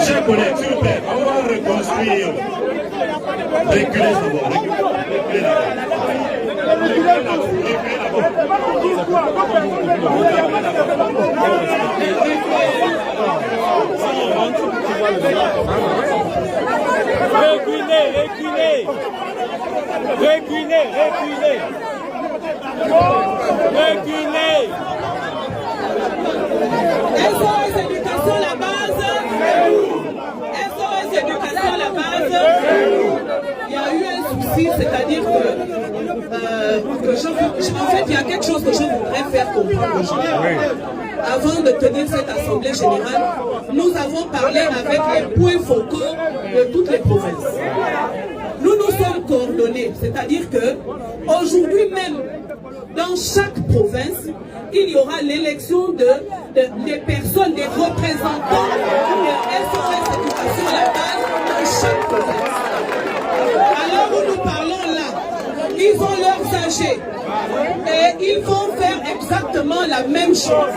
chers collègues, s'il vous plaît, on va reconstruire. Reculez d'abord, reculez Reculez. SOS Éducation la base. SOS Éducation la base. Il y a eu un souci, c'est-à-dire que en fait, il y a quelque chose que je voudrais faire comprendre aux gens. avant de tenir cette assemblée générale, nous avons parlé avec les points focaux de toutes les provinces. Nous nous sommes coordonnés, c'est-à-dire que aujourd'hui même, dans chaque province, il y aura l'élection des personnes, des représentants de SOS Éducation à la base dans chaque province. Alors où nous parlons là, ils ont leurs âgés et ils vont faire exactement la même chose.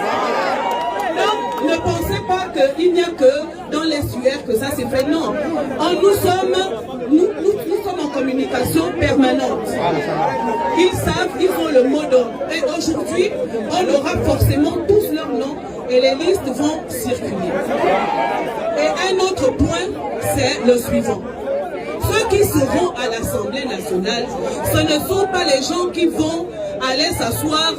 Donc, ne pensez pas qu'il n'y a que dans les SUR que ça s'est fait. Non, nous sommes en communication permanente. Ils savent, ils ont le mot d'ordre. Et aujourd'hui, on aura forcément tous leurs noms et les listes vont circuler. Et un autre point, c'est le suivant. Ceux qui seront à l'Assemblée nationale, ce ne sont pas les gens qui vont aller s'asseoir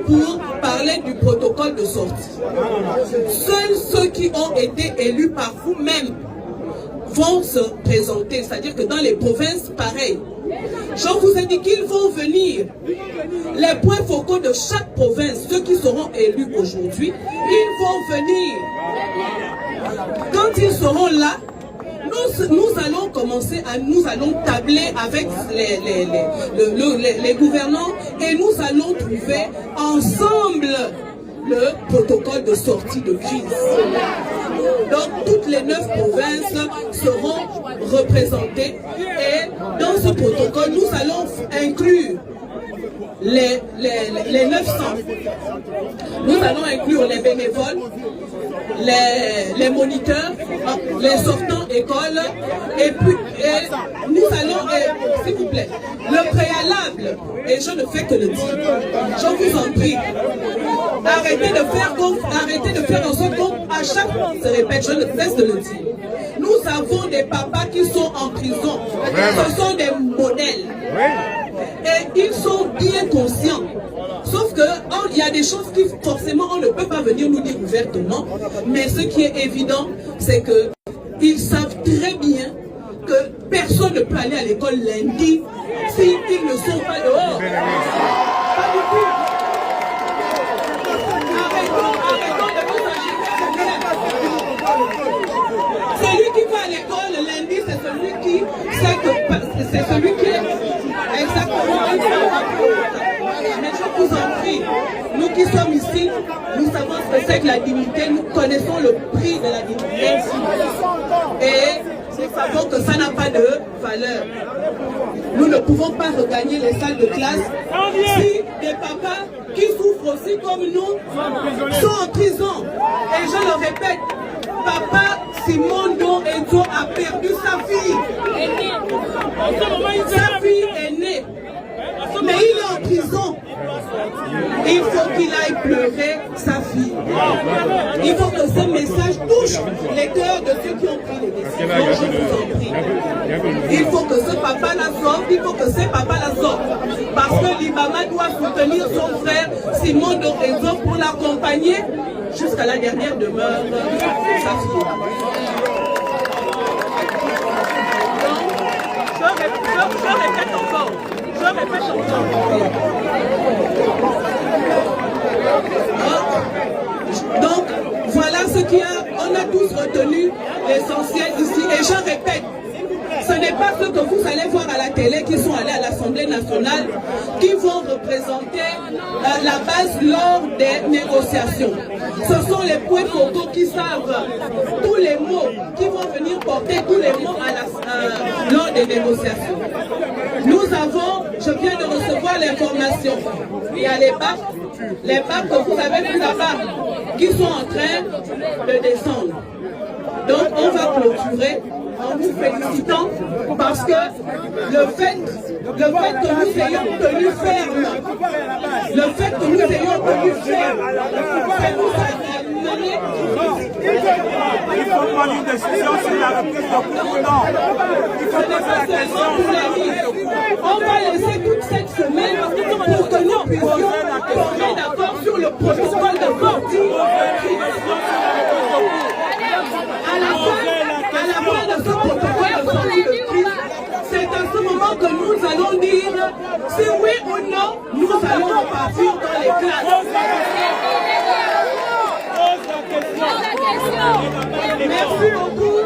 pour parler du protocole de sortie. Seuls ceux qui ont été élus par vous-même vont se présenter, c'est-à-dire que dans les provinces, pareil. Je vous ai dit qu'ils vont venir. Les points focaux de chaque province, ceux qui seront élus aujourd'hui, ils vont venir. Quand ils seront là, nous allons commencer nous allons tabler avec les gouvernants et nous allons trouver ensemble le protocole de sortie de crise. Donc toutes les 9 provinces seront représentées et dans ce protocole nous allons inclure les 900. Nous allons inclure les bénévoles, les moniteurs, les sortants écoles, et puis nous allons, s'il vous plaît, le préalable, et je ne fais que le dire, je vous en prie, arrêtez de faire en sorte qu'à chaque fois on se répète, je ne cesse de le dire. Nous avons des papas qui sont en prison, ce sont des modèles. Et ils sont bien conscients. Sauf qu'il y a des choses qui forcément on ne peut pas venir nous dire ouvertement. Mais ce qui est évident, c'est qu'ils savent très bien que personne ne peut aller à l'école lundi s'ils ne sont pas dehors. Pas du tout. Arrêtons de nous agiter. Celui qui va à l'école lundi, c'est celui qui sait que c'est celui qui est exactement. Mais je vous en prie, nous qui sommes ici, nous savons ce que c'est que la dignité, nous connaissons le prix de la dignité et nous savons que ça n'a pas de valeur. Nous ne pouvons pas regagner les salles de classe si des papas qui souffrent aussi comme nous sont en prison. Et je le répète, papa Simondo Edzo a perdu sa fille. Sa fille est née. Mais il est en prison. Il faut qu'il aille pleurer sa fille. Il faut que ce message touche les cœurs de ceux qui ont pris les décisions. Je vous en prie. Il faut que ce papa la sorte. Il faut que ces papas la sortent. Parce que l'Ibama doit soutenir son frère Simon Dorezo pour l'accompagner jusqu'à la dernière demeure de sa fille. Je répète encore. Donc, voilà ce qu'il y a. On a tous retenu l'essentiel ici. Et je répète, ce n'est pas ceux que vous allez voir à la télé qui sont allés à l'Assemblée nationale qui vont représenter la base lors des négociations. Ce sont les points focaux qui savent tous les mots, qui vont venir porter tous les mots lors des négociations. Nous avons, je viens de recevoir l'information, il y a les bacs que vous avez vu là-bas, qui sont en train de descendre. Donc on va clôturer en nous félicitant parce que le fait que nous ayons tenu ferme, ça nous a mené. Il faut prendre une décision sur la reprise de cours. Non, il faut poser la question. On va laisser toute cette semaine pour que nous puissions tomber d'accord sur le protocole de sortie. À la fin de ce protocole de sortie de crise, c'est à ce moment que nous allons dire si oui ou non nous allons repartir dans les classes. Merci beaucoup.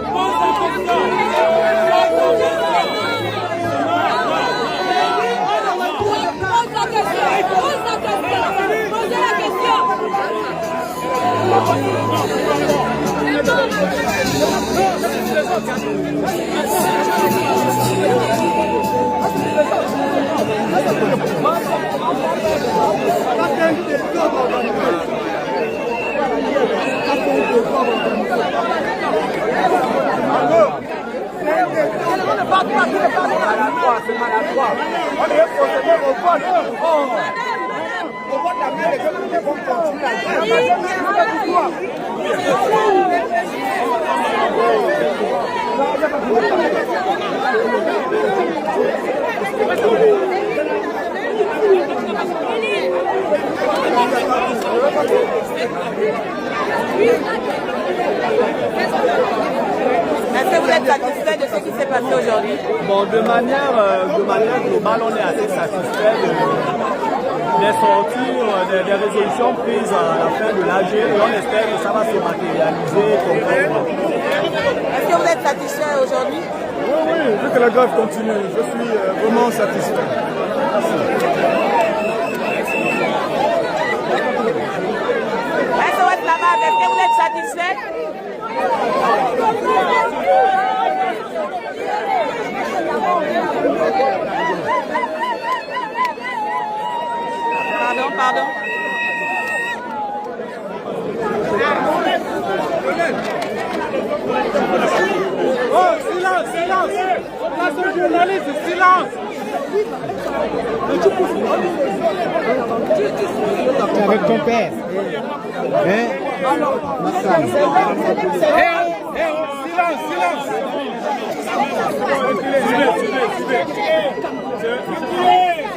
Est-ce que vous êtes satisfait de ce qui s'est passé aujourd'hui? Bon, de manière globale, on est assez satisfait des sorties, des résolutions prises à la fin de l'AG et on espère que ça va se matérialiser complètement. Est-ce que vous êtes satisfait aujourd'hui? Oui, vu que la grève continue, je suis vraiment satisfait. Merci. SOS La Base, est-ce que vous êtes satisfait? Pardon. Oh, silence. On passe au journaliste, silence. Avec ton père. Hein? Ma femme. Silence.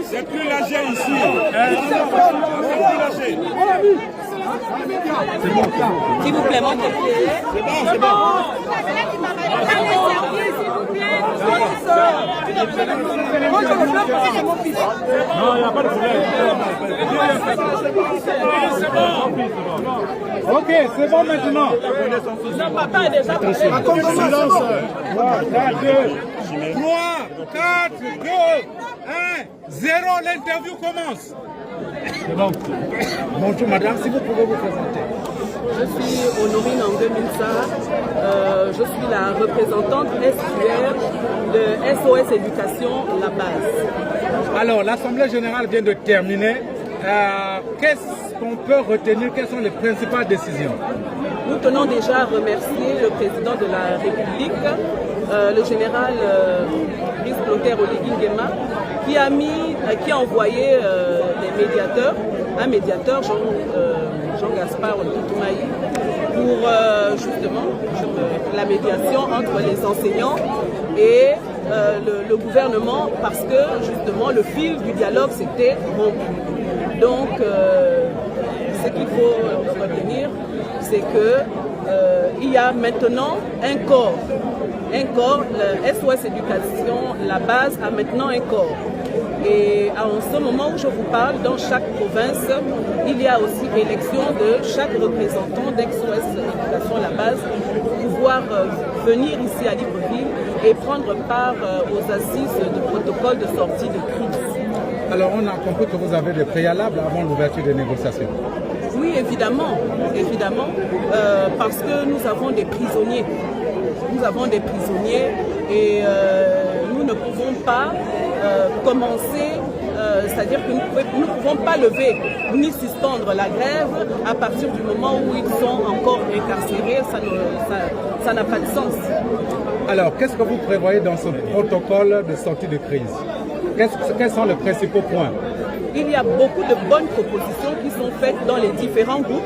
C'est plus l'âgé ici. S'il vous plaît, montez. C'est bon. Non, il n'y a pas de problème. C'est bon. Ok, c'est bon maintenant. Papa est déjà passé. Silence. 3, 4, 2, 1, 0, l'interview commence. C'est bon. Bonjour madame, si vous pouvez vous présenter. Je suis Honorine Angue-Minsa, je suis la représentante SUR de SOS Éducation La Base. Alors, l'Assemblée Générale vient de terminer. Qu'est-ce qu'on peut retenir? Quelles sont les principales décisions? Nous tenons déjà à remercier le président de la République, le général Brice Clotaire Oligui Nguema, qui a envoyé des médiateurs, un médiateur, Jean-Gaspard Toutoumai, pour justement la médiation entre les enseignants et le gouvernement, parce que justement le fil du dialogue s'était rompu. Donc ce qu'il faut retenir, c'est que il y a maintenant un corps, le SOS Éducation, La Base a maintenant un corps. Et en ce moment où je vous parle, dans chaque province, il y a aussi élection de chaque représentant d'SOS Éducation La Base pour pouvoir venir ici à Libreville et prendre part aux assises de protocole de sortie de crise. Alors on a compris que vous avez des préalables avant l'ouverture des négociations. Oui, évidemment, parce que nous avons des prisonniers. Et nous ne pouvons pas commencer, c'est-à-dire que nous ne pouvons pas lever ni suspendre la grève à partir du moment où ils sont encore incarcérés. Ça n'a pas de sens. Alors, qu'est-ce que vous prévoyez dans ce protocole de sortie de crise? Quels sont les principaux points? Il y a beaucoup de bonnes propositions qui sont faites dans les différents groupes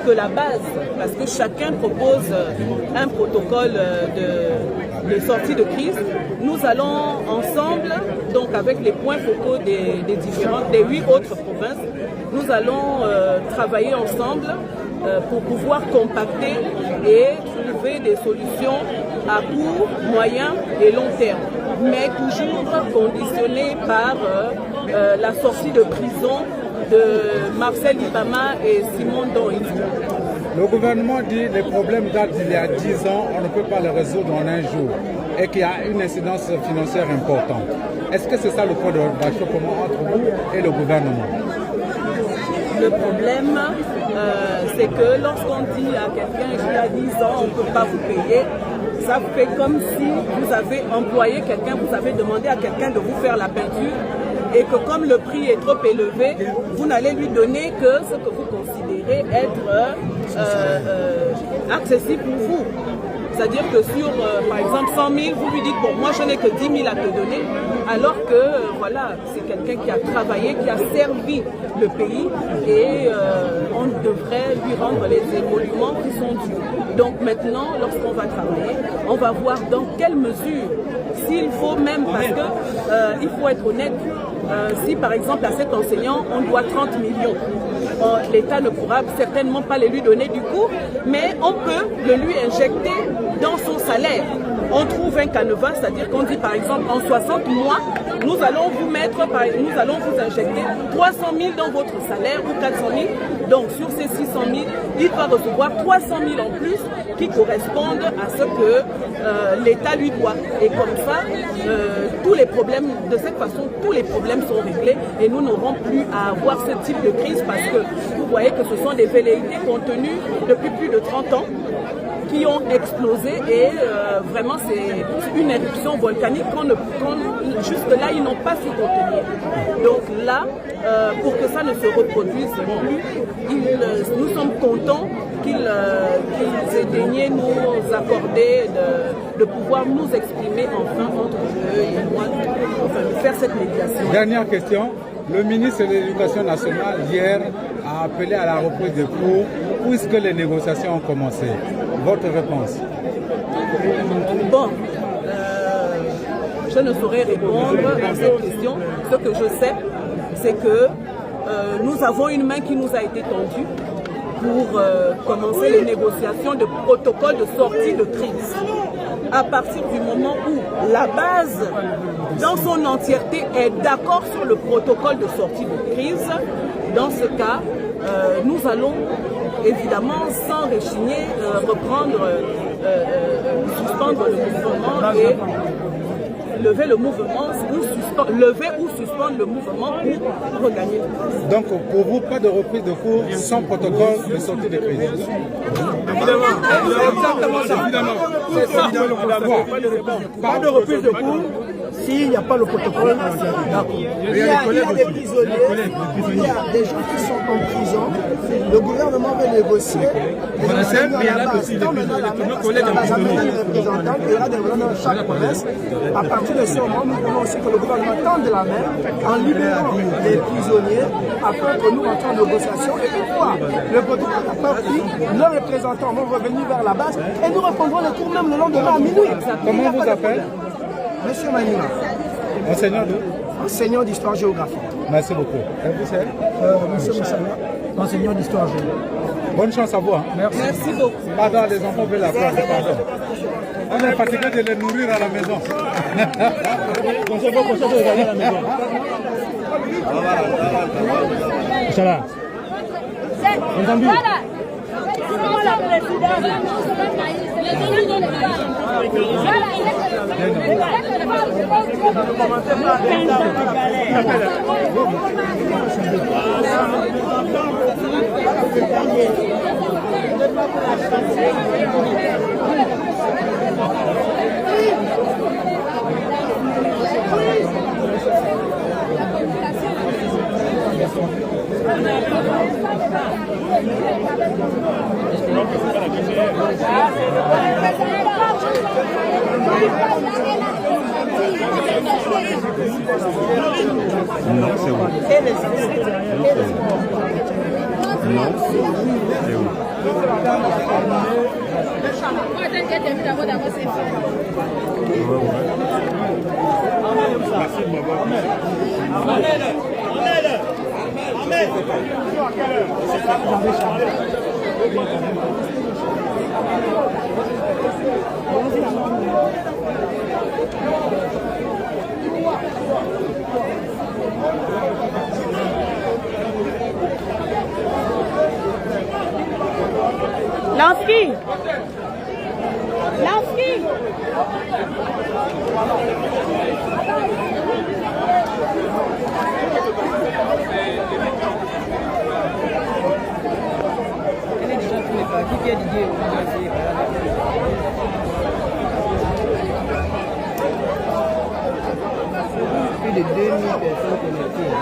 que La Base, parce que chacun propose un protocole de sortie de crise. Nous allons ensemble, donc avec les points focaux des 8 autres provinces, nous allons travailler ensemble pour pouvoir compacter et trouver des solutions à court, moyen et long terme, mais toujours conditionnées par la sortie de prison de Marcel Ibama et Simon Doin. Le gouvernement dit que les problèmes datent d'il y a 10 ans, on ne peut pas les résoudre en un jour et qu'il y a une incidence financière importante. Est-ce que c'est ça le point d'achoppement entre vous et le gouvernement? Le problème, c'est que lorsqu'on dit à quelqu'un qu'il y a 10 ans, on ne peut pas vous payer, ça fait comme si vous avez employé quelqu'un, vous avez demandé à quelqu'un de vous faire la peinture et que comme le prix est trop élevé, vous n'allez lui donner que ce que vous considérez être accessible pour vous. C'est-à-dire que sur, par exemple, 100 000, vous lui dites, bon, moi je n'ai que 10 000 à te donner, alors que, voilà, c'est quelqu'un qui a travaillé, qui a servi le pays, et on devrait lui rendre les émoluments qui sont dus. Donc maintenant, lorsqu'on va travailler, on va voir dans quelle mesure, s'il faut même, parce que il faut être honnête, si par exemple à cet enseignant, on doit 30 millions, l'État ne pourra certainement pas les lui donner du coup, mais on peut le lui injecter dans son salaire. On trouve un canevas, c'est-à-dire qu'on dit par exemple en 60 mois, nous allons vous mettre, nous allons vous injecter 300 000 dans votre salaire ou 400 000. Donc sur ces 600 000, il va recevoir 300 000 en plus qui correspondent à ce que l'État lui doit. Et comme ça, tous les problèmes, de cette façon, tous les problèmes sont réglés et nous n'aurons plus à avoir ce type de crise parce que vous voyez que ce sont des velléités contenues depuis plus de 30 ans qui ont explosé et vraiment c'est une éruption volcanique jusque-là ils n'ont pas su contenir. Donc là, pour que ça ne se reproduise plus, nous sommes contents qu'ils aient daigné nous accorder de pouvoir nous exprimer enfin entre eux et moi, enfin de faire cette médiation. Dernière question. Le ministre de l'Éducation nationale hier a appelé à la reprise des cours puisque les négociations ont commencé. Votre réponse? Bon, je ne saurais répondre à cette question. Ce que je sais, c'est que nous avons une main qui nous a été tendue pour commencer les négociations de protocole de sortie de crise. À partir du moment où la base, dans son entièreté, est d'accord sur le protocole de sortie de crise, dans ce cas, nous allons évidemment, sans rechigner, reprendre, suspendre le mouvement et lever le mouvement, lever ou suspendre le mouvement pour regagner. Donc pour vous, pas de reprise de cours sans protocole de sortie de crise? Évidemment, exactement ça. C'est ça. Pas de reprise de cours s'il n'y a pas le protocole. Il y a des prisonniers, il y a des gens qui sont en prison. Le gouvernement veut négocier. Il y aura des représentants dans chaque province. À partir de ce moment, nous voulons aussi que le gouvernement tende la main en libérant les prisonniers afin que nous rentrions en négociation et une fois le protocole n'a pas pris, nos représentants vont revenir vers la base et nous reprendrons le cours même le lendemain à minuit. Comment vous appelez? Monsieur Manima. Enseignant d'où? Enseignant d'histoire-géographie. Merci beaucoup. Et vous, c'est Monsieur Moussala, enseignant d'histoire-géographie. Bonne chance à vous. Hein. Merci beaucoup. Pardon, les enfants veulent la place. Pardon. On est fatigué de les nourrir à la maison. Inch'Allah. Entendu? Non, c'est où? Non, c'est où? L'amphi. L'amphi. Qui a dit plus de 2000 personnes connectées.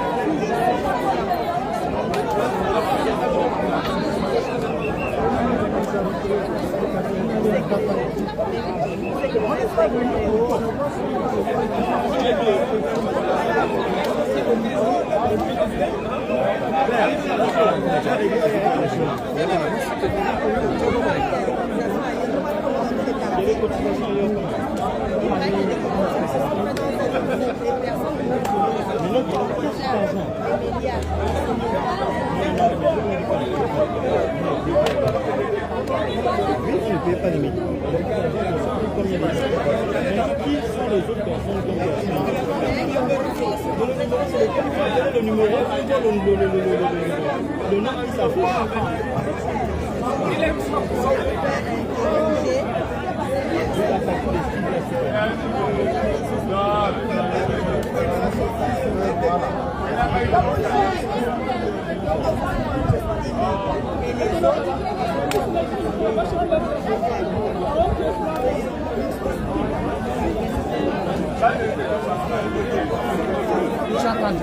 Je ne paye pas de métier. Qui sont les autres personnes qui ont le numéro, le nom qui s'affiche. J'entends.